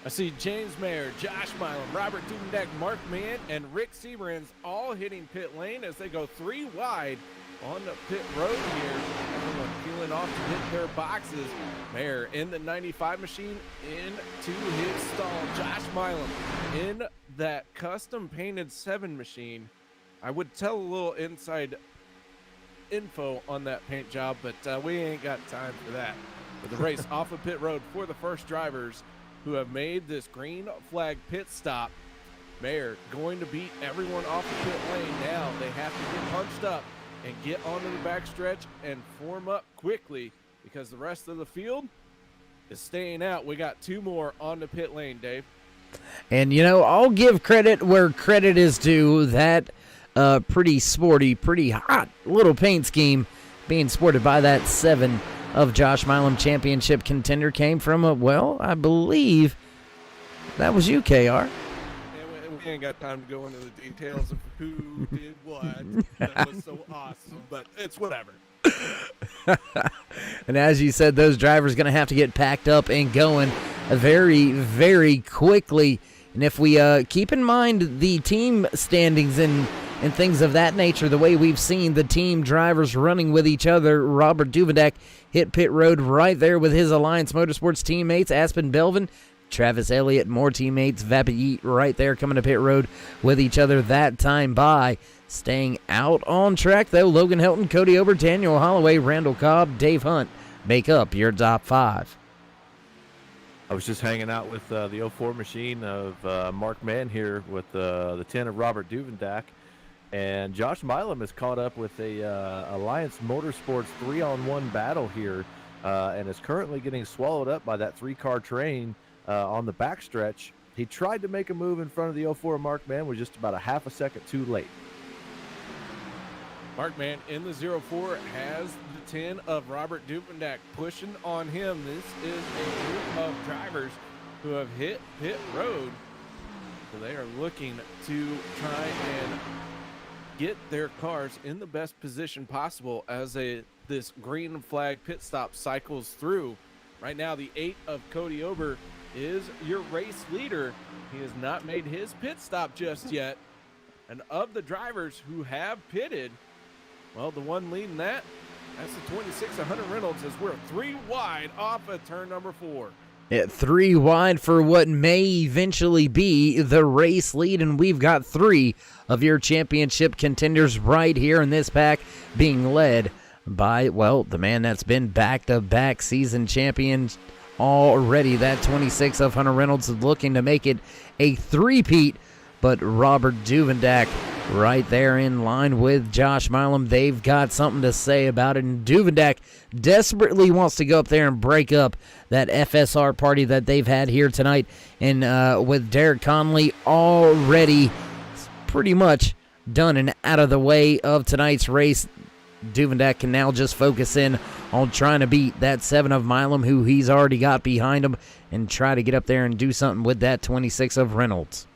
I see James Mayer, Josh Milam, Robert Duvendeck, Mark Mann, and Rick Seabrans all hitting pit lane as they go 3 wide on the pit road here. Everyone peeling off to hit their boxes. Mayer in the 95 machine into his stall. Josh Milam in that custom painted 7 machine. I would tell a little inside info on that paint job, but we ain't got time for that. But the race off of pit road for the first drivers who have made this green flag pit stop. Mayer going to beat everyone off the pit lane now. They have to get punched up and get onto the backstretch and form up quickly because the rest of the field is staying out. We got 2 more on the pit lane, Dave. And, you know, I'll give credit where credit is due. That pretty sporty, pretty hot little paint scheme being sported by that 7 of Josh Milam championship contender came from I believe that was you, KR. We ain't got time to go into the details of who did what. That was so awesome, but it's whatever. And as you said, those drivers going to have to get packed up and going very, very quickly. And if we keep in mind the team standings and things of that nature, the way we've seen the team drivers running with each other, Robert Duvendeck hit pit road right there with his Alliance Motorsports teammates, Aspen Belvin, Travis Elliott, more teammates, Vapid right there coming to pit road with each other that time by. Staying out on track, though, Logan Helton, Cody Ober, Daniel Holloway, Randall Cobb, Dave Hunt make up your top 5. I was just hanging out with the 04 machine of Mark Mann here with the 10 of Robert Duvendeck. And Josh Milam has caught up with a Alliance Motorsports 3-on-1 battle here and is currently getting swallowed up by that 3-car train on the backstretch. He tried to make a move in front of the 04 Mark Mann, was just about a half a second too late. Mark Mann in the 04 has the 10 of Robert Duvendeck pushing on him. This is a group of drivers who have hit pit road. So they are looking to try and get their cars in the best position possible as this green flag pit stop cycles through. Right now, the 8 of Cody Ober is your race leader. He has not made his pit stop just yet. And of the drivers who have pitted, well, the one leading that's the 26 of Hunter Reynolds, as we're 3 wide off of turn number 4. At 3 wide for what may eventually be the race lead, and we've got 3 of your championship contenders right here in this pack, being led by, well, the man that's been back-to-back season champion already. That 26 of Hunter Reynolds is looking to make it a three-peat, but Robert Duvendak right there in line with Josh Milam. They've got something to say about it, and Duvendak desperately wants to go up there and break up that FSR party that they've had here tonight. And with Derek Conley already pretty much done and out of the way of tonight's race, Duvendak can now just focus in on trying to beat that 7 of Milam, who he's already got behind him, and try to get up there and do something with that 26 of Reynolds.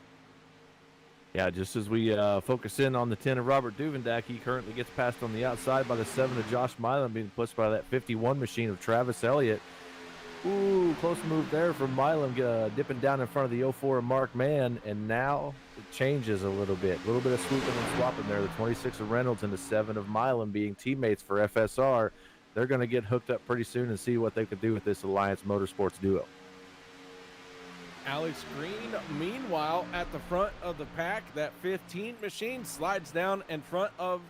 Yeah, just as we focus in on the 10 of Robert Duvendak, he currently gets passed on the outside by the 7 of Josh Milam, being pushed by that 51 machine of Travis Elliott. Ooh, close move there from Milam, dipping down in front of the 04 of Mark Mann, and now it changes a little bit of swooping and swapping there. The 26 of Reynolds and the 7 of Milam being teammates for FSR. They're going to get hooked up pretty soon and see what they could do with this Alliance Motorsports duo. Alex Green, meanwhile, at the front of the pack, that 15 machine slides down in front of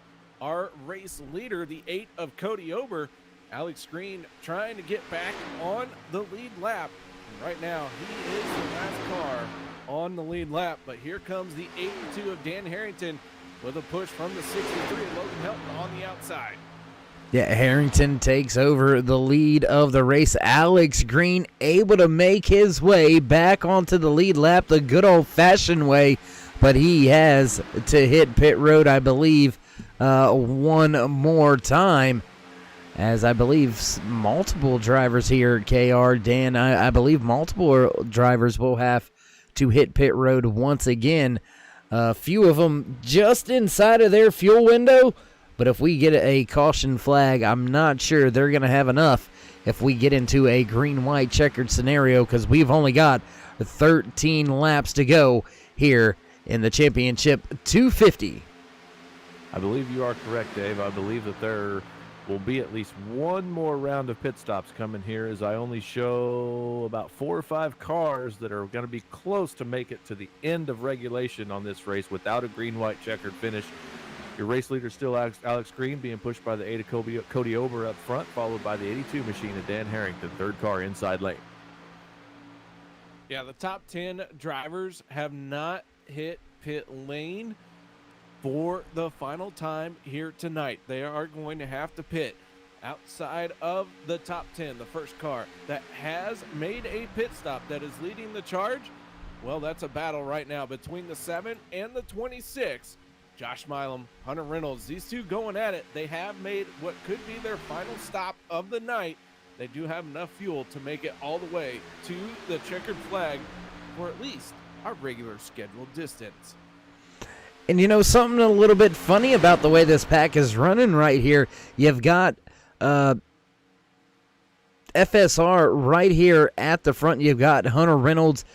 our race leader, the 8 of Cody Ober. Alex Green trying to get back on the lead lap. And right now, he is the last car on the lead lap, but here comes the 82 of Dan Harrington with a push from the 63 of Logan Helton on the outside. Yeah, Harrington takes over the lead of the race. Alex Green able to make his way back onto the lead lap the good old-fashioned way, but he has to hit pit road, I believe, one more time, as I believe multiple drivers here at KR. Dan, I believe multiple drivers will have to hit pit road once again. A few of them just inside of their fuel window. But if we get a caution flag, I'm not sure they're going to have enough if we get into a green-white checkered scenario, because we've only got 13 laps to go here in the championship 250. I believe you are correct, Dave. I believe that there will be at least one more round of pit stops coming here, as I only show about 4 or 5 cars that are going to be close to make it to the end of regulation on this race without a green-white checkered finish. Your race leader still Alex Green, being pushed by the 8 of Cody Ober up front, followed by the 82 machine of Dan Harrington, third car inside lane. Yeah, the top 10 drivers have not hit pit lane for the final time here tonight. They are going to have to pit outside of the top 10. The first car that has made a pit stop that is leading the charge, well, that's a battle right now between the 7 and the 26. Josh Milam, Hunter Reynolds, these two going at it. They have made what could be their final stop of the night. They do have enough fuel to make it all the way to the checkered flag for at least our regular scheduled distance. And you know, something a little bit funny about the way this pack is running right here, you've got FSR right here at the front. You've got Hunter Reynolds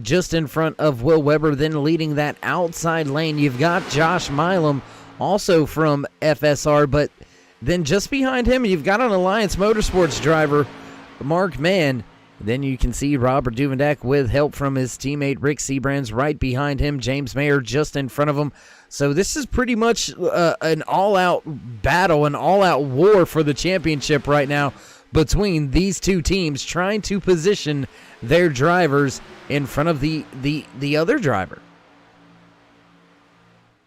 just in front of Will Weber, then leading that outside lane. You've got Josh Milam also from FSR, but then just behind him, you've got an Alliance Motorsports driver, Mark Mann. Then you can see Robert Duvendak with help from his teammate Rick Seabrands right behind him, James Mayer just in front of him. So this is pretty much an all-out battle, an all-out war for the championship right now between these two teams, trying to position their drivers in front of the other driver.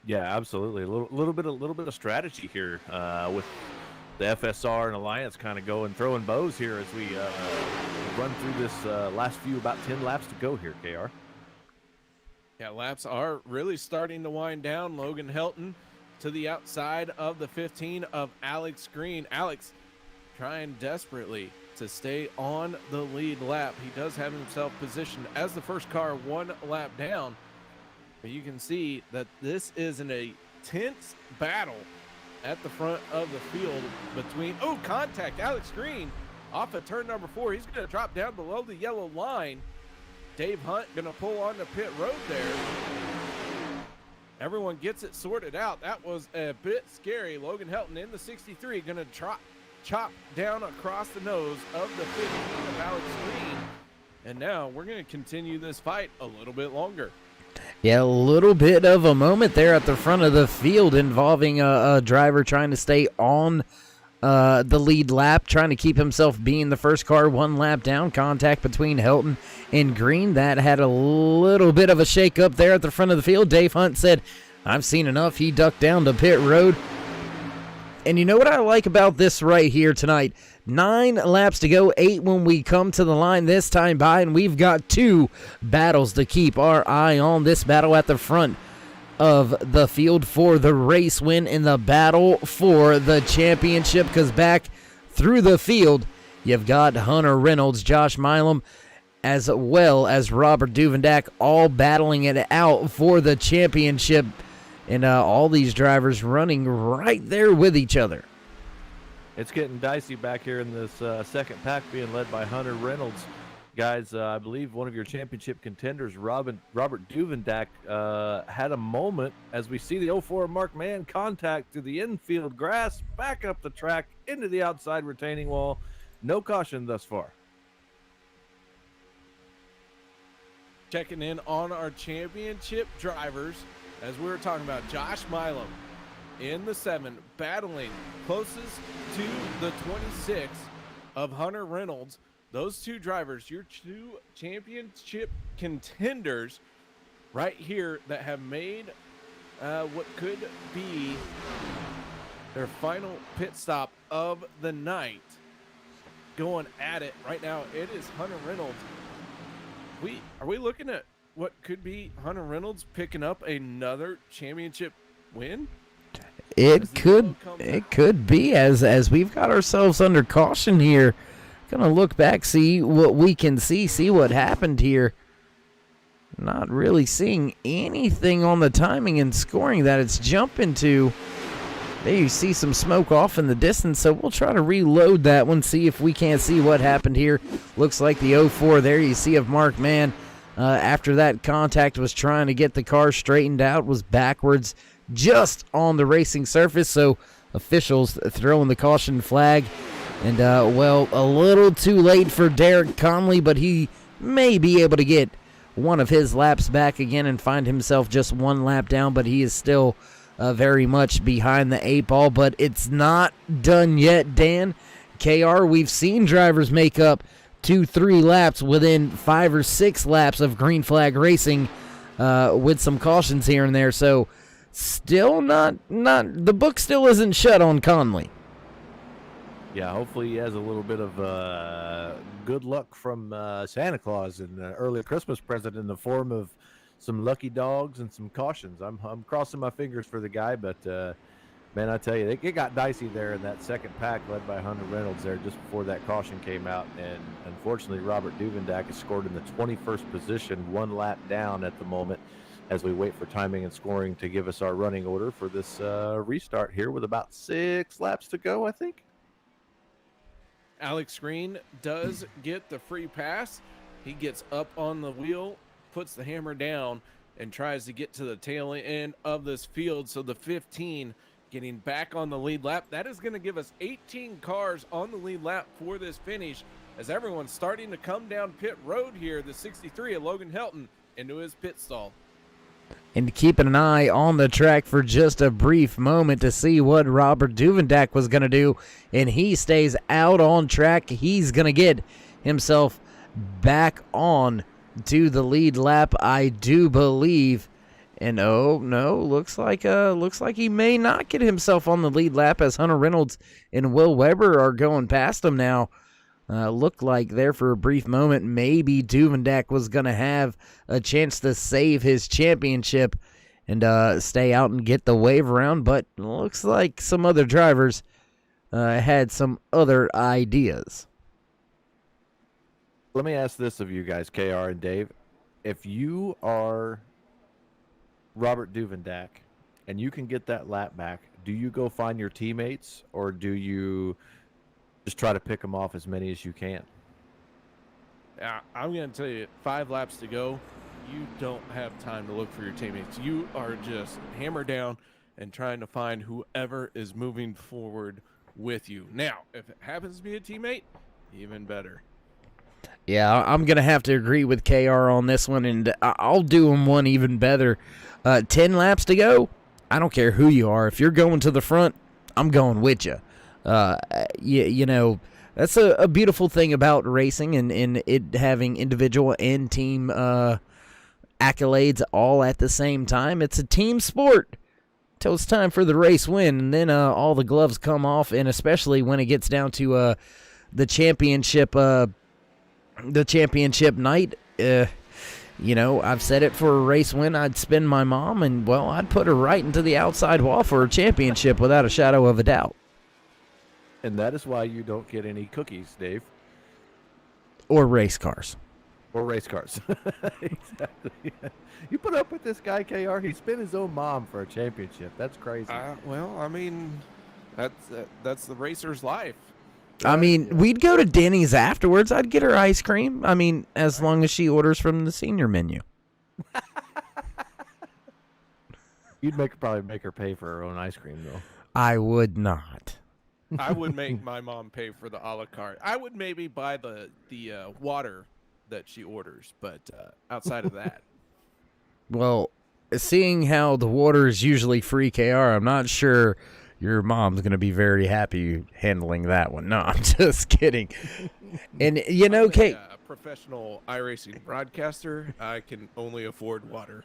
Yeah, absolutely. A little bit of strategy here with the FSR and Alliance kind of throwing bows here as we run through this last about 10 laps to go here, KR. Yeah, laps are really starting to wind down. Logan Helton to the outside of the 15 of Alex Green. Alex trying desperately to stay on the lead lap. He does have himself positioned as the first car one lap down. But you can see that this is an intense battle at the front of the field between, contact, Alex Green off of turn number 4. He's going to drop down below the yellow line. Dave Hunt going to pull on the pit road there. Everyone gets it sorted out. That was a bit scary. Logan Helton in the 63 going to chop down across the nose of the 15 of Alex Green. And now we're going to continue this fight a little bit longer. Yeah, a little bit of a moment there at the front of the field involving a driver trying to stay on the lead lap, trying to keep himself being the first car one lap down. Contact between Helton and Green. That had a little bit of a shake up there at the front of the field. Dave Hunt said, I've seen enough. He ducked down to pit road. And you know what I like about this right here tonight? 9 laps to go, 8 when we come to the line this time by, and we've got 2 battles to keep our eye on. This battle at the front of the field for the race win in the battle for the championship, because back through the field, you've got Hunter Reynolds, Josh Milam, as well as Robert Duvendak all battling it out for the championship, and all these drivers running right there with each other. It's getting dicey back here in this second pack, being led by Hunter Reynolds. Guys, I believe one of your championship contenders, Robert Duvendak, had a moment as we see the 04 Mark Mann contact to the infield grass, back up the track, into the outside retaining wall. No caution thus far. Checking in on our championship drivers, as we were talking about, Josh Milam in the 7, battling closest to the 26 of Hunter Reynolds. Those 2 drivers, your 2 championship contenders right here that have made what could be their final pit stop of the night. Going at it right now, it is Hunter Reynolds. Are we looking at what could be Hunter Reynolds picking up another championship win? It could be, as we've got ourselves under caution here. Gonna look back, see what we can see what happened here. Not really seeing anything on the timing and scoring that it's jumping to. There you see some smoke off in the distance, so we'll try to reload that one, see if we can't see what happened here. Looks like the 04 there you see of Mark Mann, after that contact, was trying to get the car straightened out, was backwards just on the racing surface, so officials throwing the caution flag. And, well, a little too late for Derek Conley, but he may be able to get one of his laps back again and find himself just 1 lap down, but he is still very much behind the 8 ball. But it's not done yet, Dan. KR, we've seen drivers make up 2-3 laps within 5 or 6 laps of green flag racing with some cautions here and there, so still not the book still isn't shut on Conley. Yeah, hopefully he has a little bit of good luck from Santa Claus and an early Christmas present in the form of some lucky dogs and some cautions. I'm crossing my fingers for the guy, but man, I tell you, it got dicey there in that second pack led by Hunter Reynolds there just before that caution came out, and unfortunately Robert Duvendak is scored in the 21st position, 1 lap down at the moment, as we wait for timing and scoring to give us our running order for this restart here with about 6 laps to go, I think. Alex Green does get the free pass. He gets up on the wheel, puts the hammer down, and tries to get to the tail end of this field. So the 15 getting back on the lead lap. That is going to give us 18 cars on the lead lap for this finish, as everyone's starting to come down pit road here. The 63 of Logan Helton into his pit stall. And keeping an eye on the track for just a brief moment to see what Robert Duvendak was going to do. And he stays out on track. He's going to get himself back on to the lead lap, I do believe. And oh no, looks like he may not get himself on the lead lap, as Hunter Reynolds and Will Weber are going past him now. Looked like there for a brief moment maybe Duvendak was going to have a chance to save his championship and stay out and get the wave around, but looks like some other drivers had some other ideas. Let me ask this of you guys, KR and Dave. If you are Robert Duvendak and you can get that lap back, do you go find your teammates, or do you just try to pick them off as many as you can? I'm going to tell you, 5 laps to go. You don't have time to look for your teammates. You are just hammer down and trying to find whoever is moving forward with you. Now, if it happens to be a teammate, even better. Yeah, I'm going to have to agree with KR on this one, and I'll do him one even better. 10 laps to go. I don't care who you are. If you're going to the front, I'm going with you. You know, that's a beautiful thing about racing and it having individual and team accolades all at the same time. It's a team sport till it's time for the race win, and then all the gloves come off, and especially when it gets down to the championship night. You know, I've said it, for a race win, I'd spin my mom, and, well, I'd put her right into the outside wall for a championship without a shadow of a doubt. And that is why you don't get any cookies, Dave. Or race cars. Or race cars. Exactly. You put up with this guy, KR. He spent his own mom for a championship. That's crazy. Well, I mean, that's the racer's life. I mean, we'd go to Denny's afterwards. I'd get her ice cream. I mean, as long as she orders from the senior menu. You'd probably make her pay for her own ice cream, though. I would not. I would make my mom pay for the a la carte. I would maybe buy the water that she orders, but outside of that. Well, seeing how the water is usually free, KR, I'm not sure your mom's going to be very happy handling that one. No, I'm just kidding. And, you know, Kate, a professional iRacing broadcaster, I can only afford water.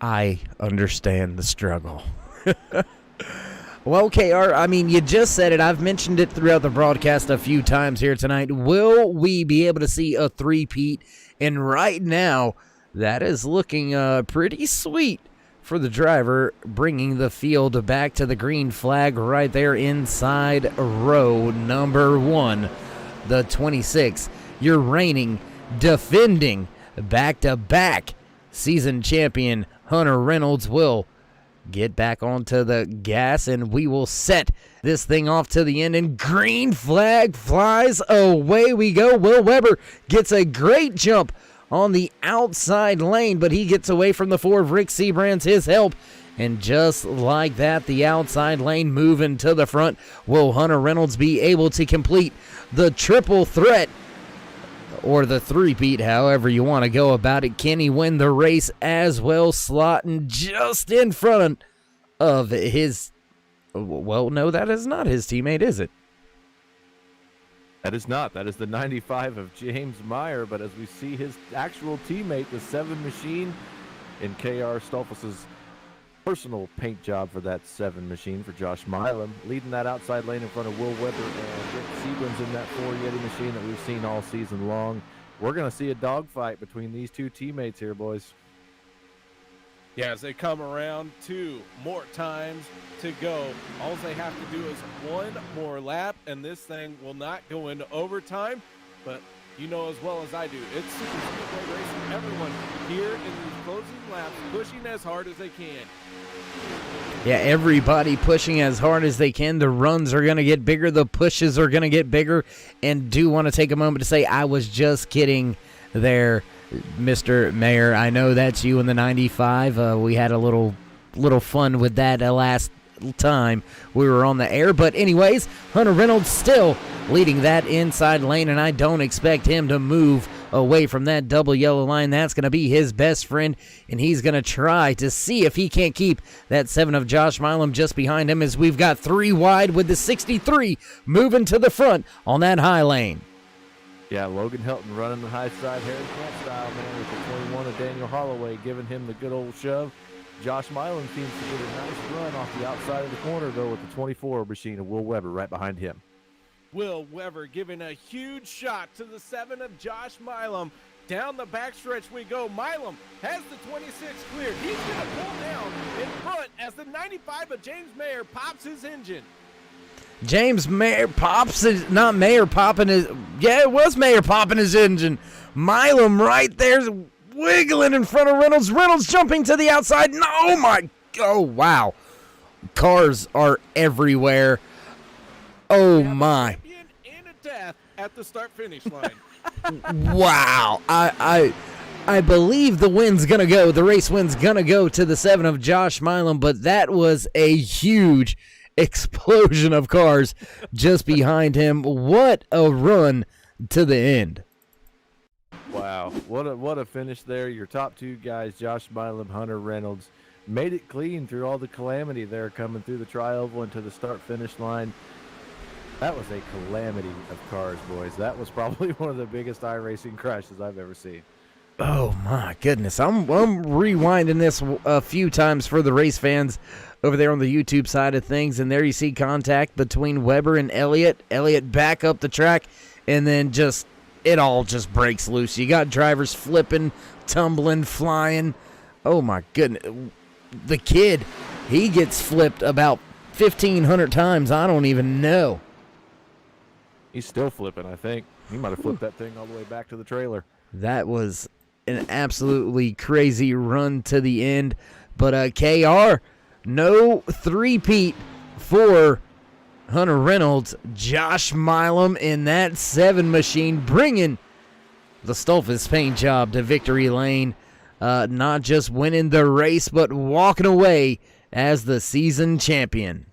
I understand the struggle. Well, KR, I mean, you just said it. I've mentioned it throughout the broadcast a few times here tonight. Will we be able to see a three-peat? And right now, that is looking pretty sweet for the driver, bringing the field back to the green flag right there inside row number 1. The 26, your reigning, defending, back-to-back season champion, Hunter Reynolds, will get back onto the gas, and we will set this thing off to the end, and green flag flies. Away we go. Will Weber gets a great jump on the outside lane, but he gets away from the 4 of Rick Seabrands, his help, and just like that, the outside lane moving to the front. Will Hunter Reynolds be able to complete the triple threat, or the three-peat, however you want to go about it? Can he win the race as well, slotting just in front of his... Well, no, that is not his teammate, is it? That is not. That is the 95 of James Meyer, but as we see his actual teammate, the 7 machine, in KR Stolfus's personal paint job for that 7 machine for Josh Milam, leading that outside lane in front of Will Weber and Rick Seabrams in that 4 Yeti machine that we've seen all season long. We're going to see a dogfight between these 2 teammates here, boys. Yeah, as they come around, 2 more times to go. All they have to do is 1 more lap, and this thing will not go into overtime. But you know as well as I do, it's super speedway racing. Everyone here in these closing laps pushing as hard as they can. Yeah, everybody pushing as hard as they can. The runs are going to get bigger. The pushes are going to get bigger. And do want to take a moment to say, I was just kidding there, Mr. Mayor. I know that's you in the 95. We had a little fun with that last time we were on the air. But anyways, Hunter Reynolds still leading that inside lane, and I don't expect him to move away from that double yellow line. That's going to be his best friend, and he's going to try to see if he can't keep that 7 of Josh Milam just behind him, as we've got 3 wide with the 63 moving to the front on that high lane. Yeah, Logan Helton running the high side Harry Camp style, man, with the 21 of Daniel Holloway giving him the good old shove. Josh Milam seems to get a nice run off the outside of the corner, though, with the 24 machine of Will Weber right behind him. Will Weber giving a huge shot to the 7 of Josh Milam. Down the backstretch we go. Milam has the 26 cleared. He's going to pull down in front as the 95 of James Mayer pops his engine. James Mayer pops his, not Mayer popping his, yeah, it was Mayer popping his engine. Milam right there's wiggling in front of Reynolds. Reynolds jumping to the outside. No, oh, wow. Cars are everywhere. Oh, my. In a death at the start-finish line. Wow. I believe the race win's gonna go to the 7 of Josh Milam, but that was a huge explosion of cars just behind him. What a run to the end. Wow, what a finish there. Your top two guys, Josh Milam, Hunter Reynolds, made it clean through all the calamity there coming through the tri-oval into the start-finish line. That was a calamity of cars, boys. That was probably one of the biggest iRacing crashes I've ever seen. Oh my goodness. I'm rewinding this a few times for the race fans over there on the YouTube side of things, and there you see contact between Weber and Elliott. Elliott back up the track, and then it all just breaks loose. You got drivers flipping, tumbling, flying. Oh my goodness. The kid, he gets flipped about 1,500 times. I don't even know. He's still flipping, I think. He might have flipped that thing all the way back to the trailer. That was an absolutely crazy run to the end. But KR, no three-peat for Hunter Reynolds. Josh Milam in that 7 machine bringing the Stolfus paint job to victory lane. Not just winning the race, but walking away as the season champion.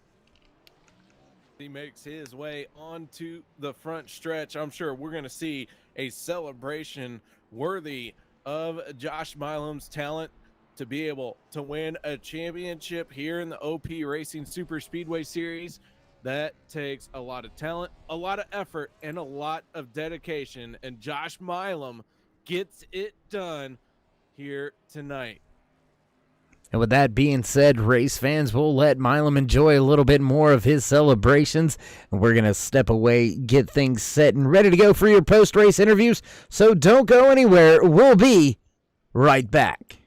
He makes his way onto the front stretch. I'm sure we're going to see a celebration worthy of Josh Milam's talent to be able to win a championship here in the OP Racing Super Speedway Series. That takes a lot of talent, a lot of effort, and a lot of dedication. And Josh Milam gets it done here tonight. And with that being said, race fans, we'll let Milam enjoy a little bit more of his celebrations. And we're going to step away, get things set and ready to go for your post-race interviews. So don't go anywhere. We'll be right back.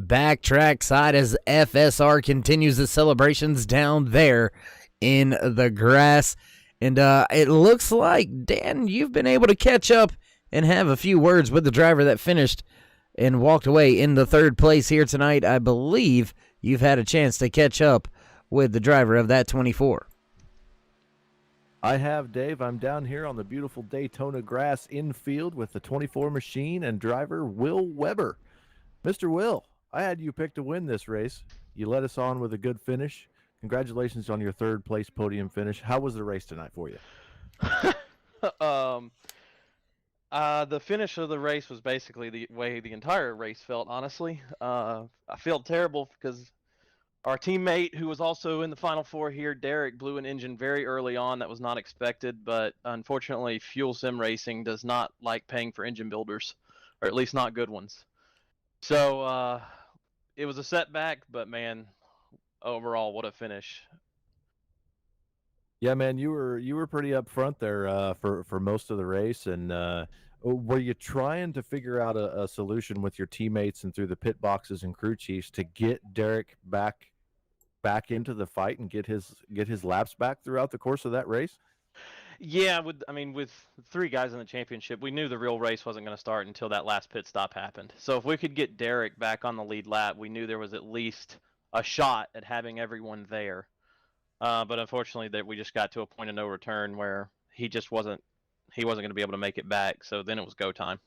Backtrack side as FSR continues the celebrations down there in the grass. And it looks like, Dan, you've been able to catch up and have a few words with the driver that finished and walked away in the third place here tonight. I believe you've had a chance to catch up with the driver of that 24. I have, Dave. I'm down here on the beautiful Daytona grass infield with the 24 machine and driver Will Weber. Mr. Will, I had you picked to win this race. You led us on with a good finish. Congratulations on your third place podium finish. How was the race tonight for you? The finish of the race was basically the way the entire race felt, honestly. I felt terrible because our teammate, who was also in the Final Four here, Derek, blew an engine very early on that was not expected, but unfortunately, Fuel Sim Racing does not like paying for engine builders, or at least not good ones. So it was a setback, but man, overall, what a finish. Yeah, man, you were pretty up front there for most of the race, and were you trying to figure out a solution with your teammates and through the pit boxes and crew chiefs to get Derek back into the fight and get his laps back throughout the course of that race? Yeah, with 3 guys in the championship, we knew the real race wasn't going to start until that last pit stop happened. So if we could get Derek back on the lead lap, we knew there was at least a shot at having everyone there. But unfortunately, we just got to a point of no return where he wasn't going to be able to make it back. So then it was go time.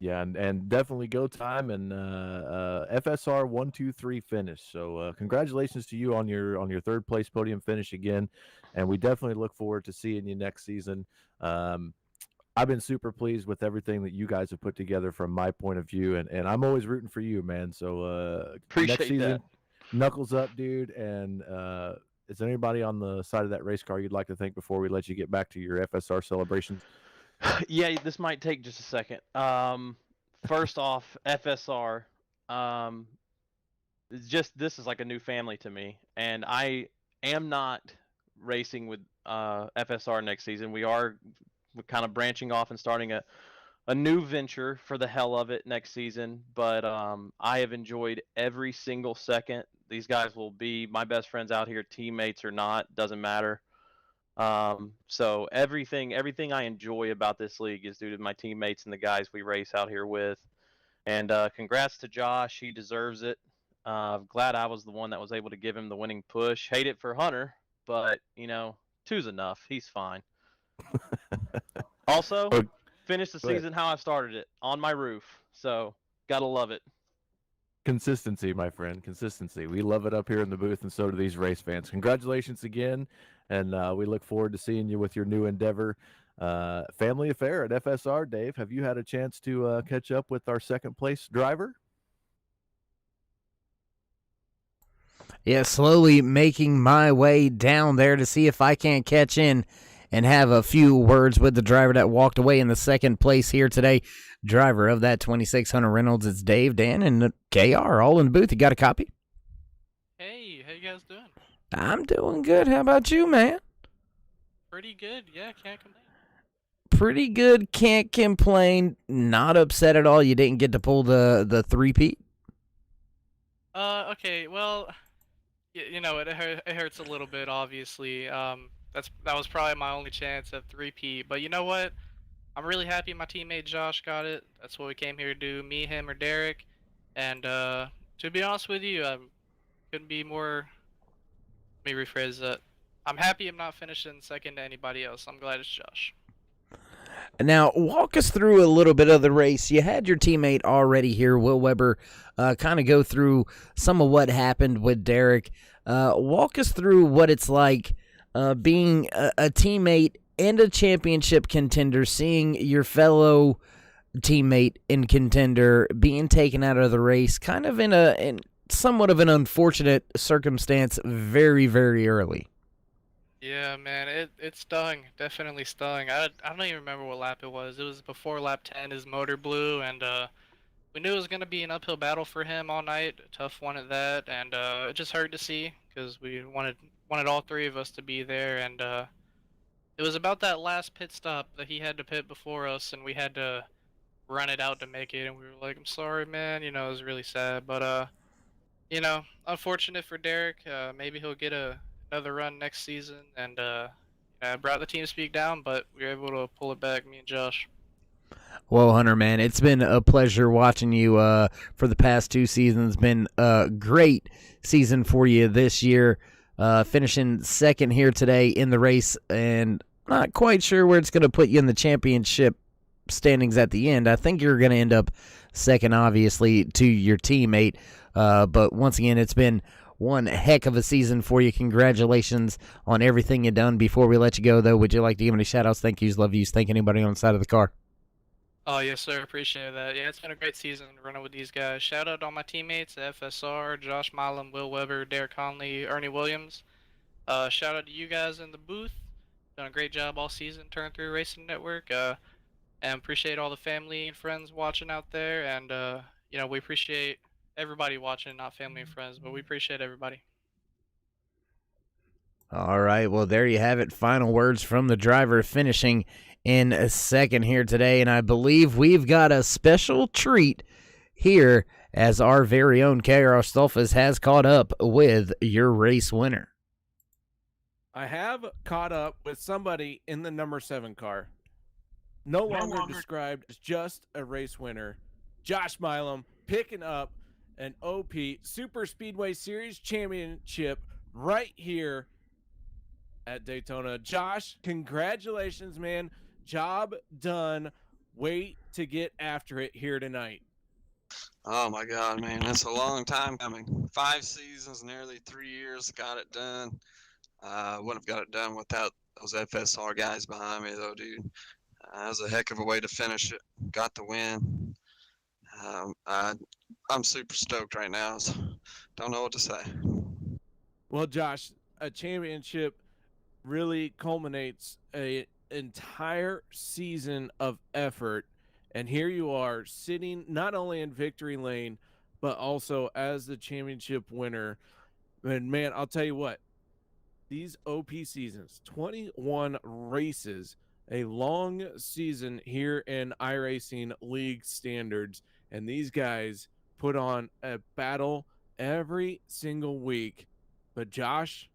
Yeah, and definitely go time and FSR 1-2-3 finish. So congratulations to you on your third place podium finish again, and we definitely look forward to seeing you next season. I've been super pleased with everything that you guys have put together from my point of view, and I'm always rooting for you, man. So Appreciate next season, that. knuckles up, dude. And is there anybody on the side of that race car you'd like to thank before we let you get back to your FSR celebrations? Yeah, this might take just a second. First off, FSR. This is like a new family to me, and I am not racing with FSR next season. We're kind of branching off and starting a new venture for the hell of it next season. But I have enjoyed every single second. These guys will be my best friends out here, teammates or not, doesn't matter. So everything I enjoy about this league is due to my teammates and the guys we race out here with. And congrats to Josh, he deserves it. Glad I was the one that was able to give him the winning push. Hate it for Hunter, but 2's enough. He's fine. Also, finish the season how I started it, on my roof. So gotta love it. Consistency, my friend. Consistency. We love it up here in the booth, and so do these race fans. Congratulations again, and we look forward to seeing you with your new endeavor. Family affair at FSR. Dave, have you had a chance to catch up with our second place driver? Yeah, slowly making my way down there to see if I can't catch in and have a few words with the driver that walked away in the second place here today. Driver of that 2600 Reynolds, it's Dave, Dan, and KR all in the booth. You got a copy? Hey, how you guys doing? I'm doing good. How about you, man? Pretty good. Yeah, can't complain. Pretty good. Can't complain. Not upset at all. You didn't get to pull the three-peat? Okay, well, it hurts a little bit, obviously. That was probably my only chance at three-peat. But you know what? I'm really happy my teammate Josh got it. That's what we came here to do, me, him, or Derek. And to be honest with you, I couldn't be more. Let me rephrase that. I'm happy I'm not finishing second to anybody else. I'm glad it's Josh. Now, walk us through a little bit of the race. You had your teammate already here, Will Weber, kind of go through some of what happened with Derek. Walk us through what it's like being a teammate and a championship contender, seeing your fellow teammate and contender being taken out of the race, kind of in somewhat of an unfortunate circumstance very, very early. Yeah, man, it stung. Definitely stung. I don't even remember what lap it was. It was before lap 10. His motor blew, and we knew it was gonna be an uphill battle for him all night. A tough one at that, and it just hurt to see because we wanted all 3 of us to be there, and it was about that last pit stop that he had to pit before us, and we had to run it out to make it, and we were like, "I'm sorry, man." It was really sad, but unfortunate for Derek. Maybe he'll get another run next season, and I brought the team speak down, but we were able to pull it back, me and Josh. Well, Hunter, man, it's been a pleasure watching you for the past 2 seasons. Been a great season for you this year, finishing second here today in the race, and not quite sure where it's going to put you in the championship standings at the end. I think you're going to end up second, obviously, to your teammate. But once again, it's been one heck of a season for you. Congratulations on everything you've done. Before we let you go, though, would you like to give any shout-outs, thank yous, love yous, thank anybody on the side of the car? Oh, yes, sir. Appreciate that. Yeah, it's been a great season running with these guys. Shout out to all my teammates, FSR, Josh Milam, Will Weber, Derek Conley, Ernie Williams. Shout out to you guys in the booth. Done a great job all season, Turn 3 Racing Network. And appreciate all the family and friends watching out there. And, we appreciate everybody watching, not family and friends, but we appreciate everybody. All right, well, there you have it. Final words from the driver finishing in a second here today, and I believe we've got a special treat here as our very own KR Stolfus has caught up with your race winner. I have caught up with somebody in the number 7 car. No longer described as just a race winner. Josh Milam picking up an OP Super Speedway Series Championship right here at Daytona. Josh, congratulations, man. Job done. Wait to get after it here tonight. Oh my God, man, that's a long time coming. 5 seasons, nearly 3 years, got it done. Wouldn't have got it done without those FSR guys behind me, though, dude. That was a heck of a way to finish it. Got the win. I'm super stoked right now. So don't know what to say. Well, Josh, a championship really culminates an entire season of effort, and here you are sitting not only in victory lane but also as the championship winner. And man, I'll tell you what, these OP seasons, 21 races, a long season here in iRacing League standards, and these guys put on a battle every single week. But Josh,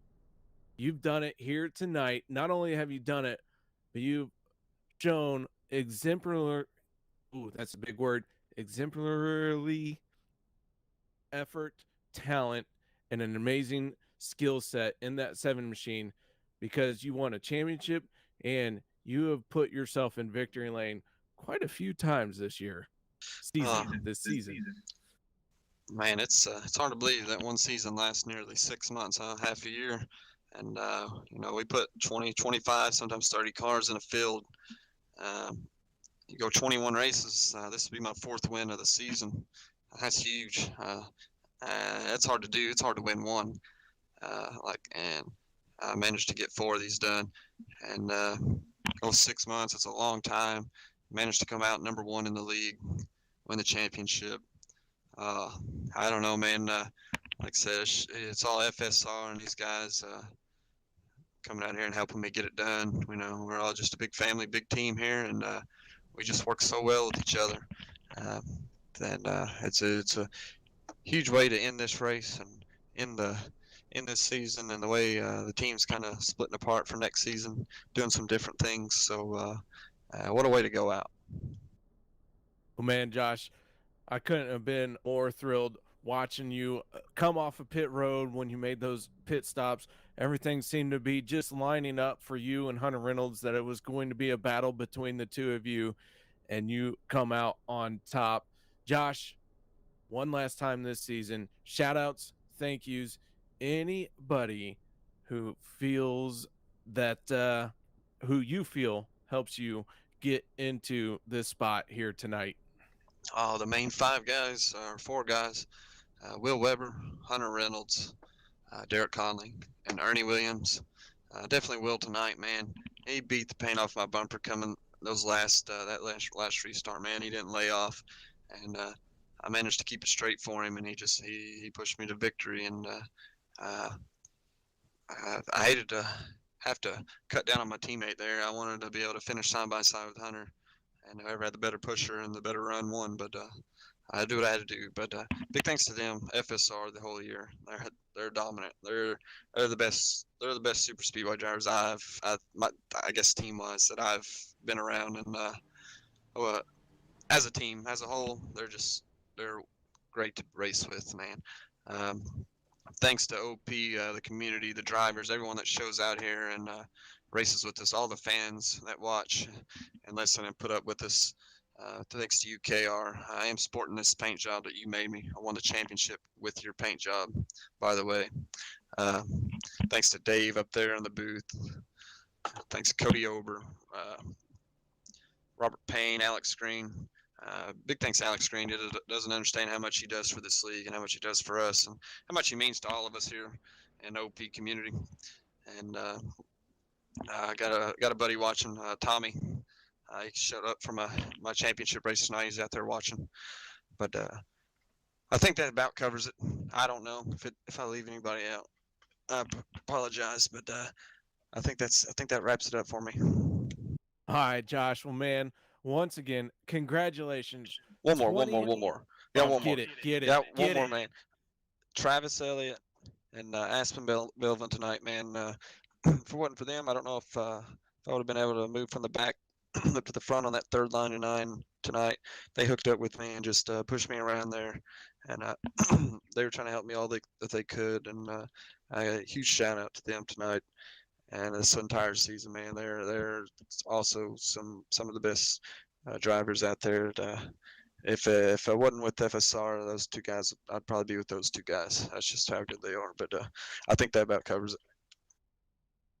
you've done it here tonight. Not only have you done it, but you've shown exemplary, that's a big word, exemplarily effort, talent, and an amazing skill set in that 7 machine, because you won a championship and you have put yourself in victory lane quite a few times this season. Man, it's hard to believe that one season lasts nearly 6 months, half a year. And, we put 20, 25, sometimes 30 cars in a field. You go 21 races. This will be my 4th win of the season. That's huge. It's hard to do. It's hard to win one. And I managed to get 4 of these done. And go 6 months. It's a long time. Managed to come out number 1 in the league, win the championship. I don't know, man. Like I said, it's all FSR and these guys coming out here and helping me get it done. We're all just a big family, big team here, and we just work so well with each other. It's a huge way to end this race and in this season, and the way the team's kind of splitting apart for next season, doing some different things. So what a way to go out. Well, man, Josh, I couldn't have been more thrilled watching you come off of pit road when you made those pit stops. Everything seemed to be just lining up for you and Hunter Reynolds, that it was going to be a battle between the two of you, and you come out on top. Josh, one last time this season, shout outs, thank yous, anybody who feels that who you feel helps you get into this spot here tonight. Oh, the main 5 guys, or 4 guys, Will Weber, Hunter Reynolds, Derek Conley, and Ernie Williams. Definitely Will tonight, man. He beat the paint off my bumper coming those last restart, man. He didn't lay off, and I managed to keep it straight for him, and he pushed me to victory. And I hated to have to cut down on my teammate there. I wanted to be able to finish side by side with Hunter, and whoever had the better pusher and the better run won. But I do what I had to do. But big thanks to them, FSR, the whole year. They're dominant. They're the best. They're the best super speedway drivers I guess team wise that I've been around, and as a team, as a whole, they're great to race with, man. Thanks to OP, the community, the drivers, everyone that shows out here and races with us, all the fans that watch and listen and put up with us. Thanks to you, KR. I am sporting this paint job that you made me. I won the championship with your paint job, by the way. Thanks to Dave up there in the booth. Thanks to Cody Ober, Robert Payne, Alex Green. Big thanks to Alex Green. He doesn't understand how much he does for this league and how much he does for us and how much he means to all of us here in OP community. And I got a buddy watching, Tommy. He showed up for my championship race tonight. He's out there watching. But I think that about covers it. I don't know if I leave anybody out. I apologize, but I think that wraps it up for me. All right, Josh. Well, man, once again, congratulations. One more. Yeah, Oh, one more. Get it. Yeah, get one more, it. man. Travis Elliott and Aspen Belvin tonight, man. If it wasn't for them, I don't know if I would have been able to move from the back up to the front on that third line of 9 tonight. They hooked up with me and just pushed me around there, and they were trying to help me all that they could. And a huge shout out to them tonight and this entire season, man. They're also some of the best drivers out there. If I wasn't with FSR, those two guys, I'd probably be with those two guys. That's just how good they are. But I think that about covers it.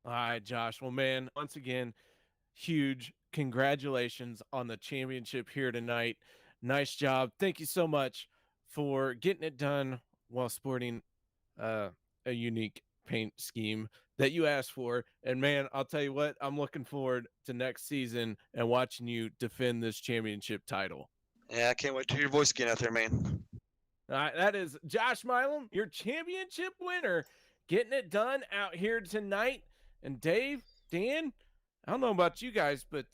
All right, Josh. Well, man, once again, huge congratulations on the championship here tonight. Nice job. Thank you so much for getting it done while sporting a unique paint scheme that you asked for. And man, I'll tell you what, I'm looking forward to next season and watching you defend this championship title. Yeah, I can't wait to hear your voice again out there, man. All right, that is Josh Milam, your championship winner, getting it done out here tonight. And Dave, Dan, I don't know about you guys, but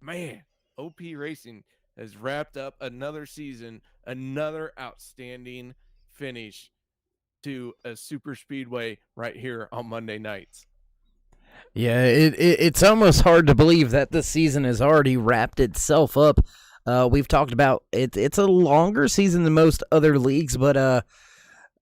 man, OP Racing has wrapped up another season, another outstanding finish to a super speedway right here on Monday nights. Yeah, it's almost hard to believe that the season has already wrapped itself up. We've talked about it's a longer season than most other leagues, but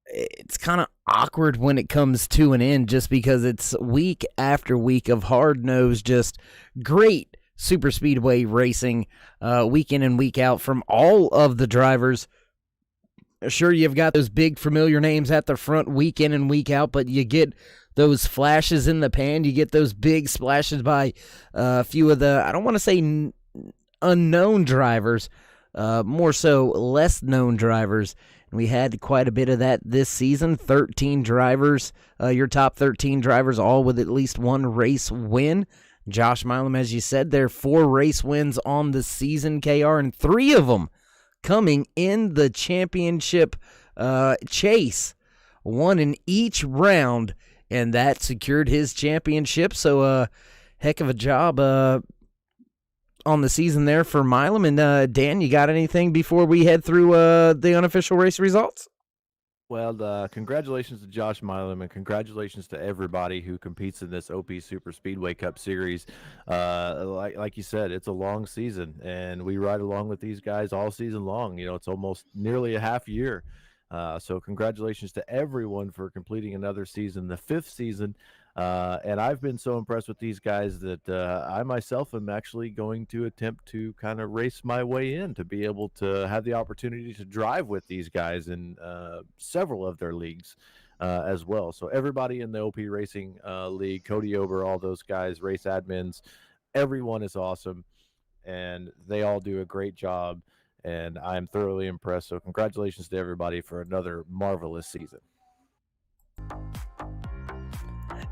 it's kind of awkward when it comes to an end just because it's week after week of hard-nosed, just great super speedway racing week in and week out from all of the drivers. Sure, you've got those big familiar names at the front week in and week out, but you get those flashes in the pan. You get those big splashes by a few of the, I don't want to say unknown drivers, more so less known drivers. And we had quite a bit of that this season. 13 drivers, your top 13 drivers, all with at least one race win. Josh Milam, as you said, there 4 race wins on the season, KR, and 3 of them coming in the championship chase. One in each round, and that secured his championship. So heck of a job on the season there for Milam. And Dan, you got anything before we head through the unofficial race results? Well, congratulations to Josh Milam, and congratulations to everybody who competes in this OP Super Speedway Cup Series. Like you said, it's a long season, and we ride along with these guys all season long. You know, it's almost nearly a half year. So congratulations to everyone for completing another season, the 5th season. And I've been so impressed with these guys that I myself am actually going to attempt to kind of race my way in to be able to have the opportunity to drive with these guys in several of their leagues as well. So everybody in the OP Racing League, Cody Ober, all those guys, race admins, everyone is awesome, and they all do a great job, and I'm thoroughly impressed. So congratulations to everybody for another marvelous season.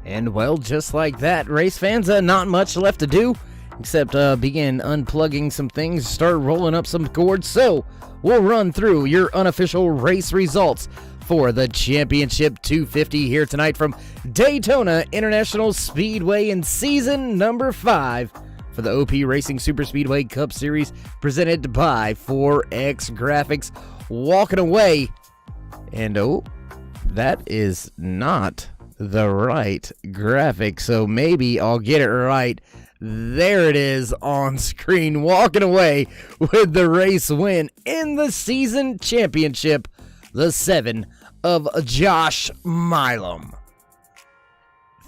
And, well, just like that, race fans, not much left to do except begin unplugging some things, start rolling up some cords. So we'll run through your unofficial race results for the Championship 250 here tonight from Daytona International Speedway in season number 5 for the OP Racing Super Speedway Cup Series, presented by 4X Graphics. Walking away, and that is not the right graphic, so maybe I'll get it right There it is on screen, walking away with the race win in the season championship, the 7 of Josh Milam.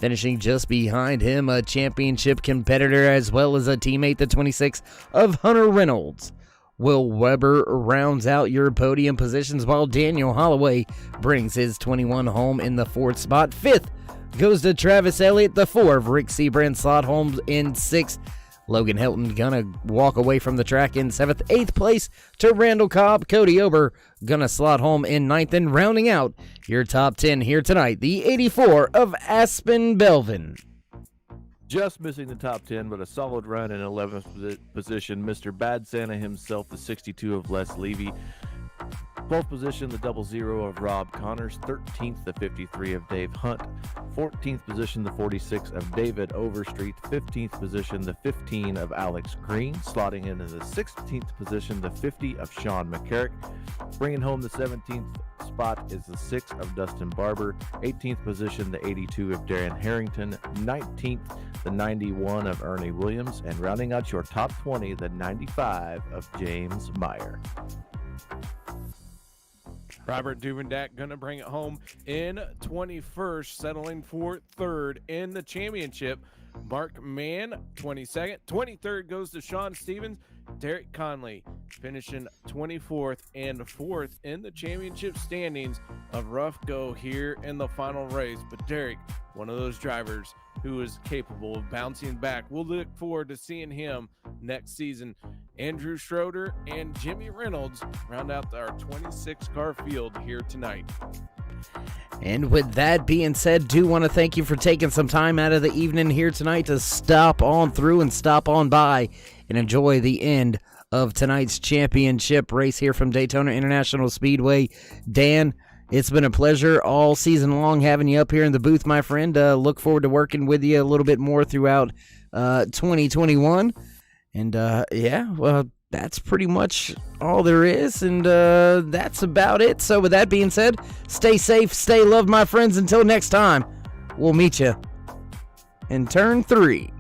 Finishing just behind him, a championship competitor as well as a teammate, the 26 of Hunter Reynolds. Will Weber rounds out your podium positions while Daniel Holloway brings his 21 home in the 4th spot. 5th goes to Travis Elliott. The 4 of Rick Seabrand slot home in 6th. Logan Hilton gonna walk away from the track in 7th. 8th place to Randall Cobb. Cody Ober gonna slot home in 9th. And rounding out your top 10 here tonight, the 84 of Aspen Belvin. Just missing the top 10, but a solid run in 11th position, Mr. Bad Santa himself, the 62 of Les Levy. 12th position, the 00 of Rob Connors. 13th, the 53 of Dave Hunt. 14th position, the 46 of David Overstreet. 15th position, the 15 of Alex Green. Slotting in the 16th position, the 50 of Sean McCarrick. Bringing home the 17th spot is the 6 of Dustin Barber. 18th position, the 82 of Darren Harrington. 19th, the 91 of Ernie Williams. And rounding out your top 20, the 95 of James Meyer. Robert Duvendak going to bring it home in 21st, settling for 3rd in the championship. Mark Mann, 22nd. 23rd goes to Sean Stevens. Derek Conley finishing 24th and 4th in the championship standings. A rough go here in the final race, but Derek, one of those drivers who is capable of bouncing back. We'll look forward to seeing him next season. Andrew Schroeder and Jimmy Reynolds round out our 26-car field here tonight. And with that being said, do want to thank you for taking some time out of the evening here tonight to stop on through and stop on by and enjoy the end of tonight's championship race here from Daytona International Speedway. Dan, it's been a pleasure all season long having you up here in the booth, my friend. Look forward to working with you a little bit more throughout 2021. And well, that's pretty much all there is, and that's about it. So with that being said, stay safe, stay loved, my friends. Until next time, we'll meet you in turn 3.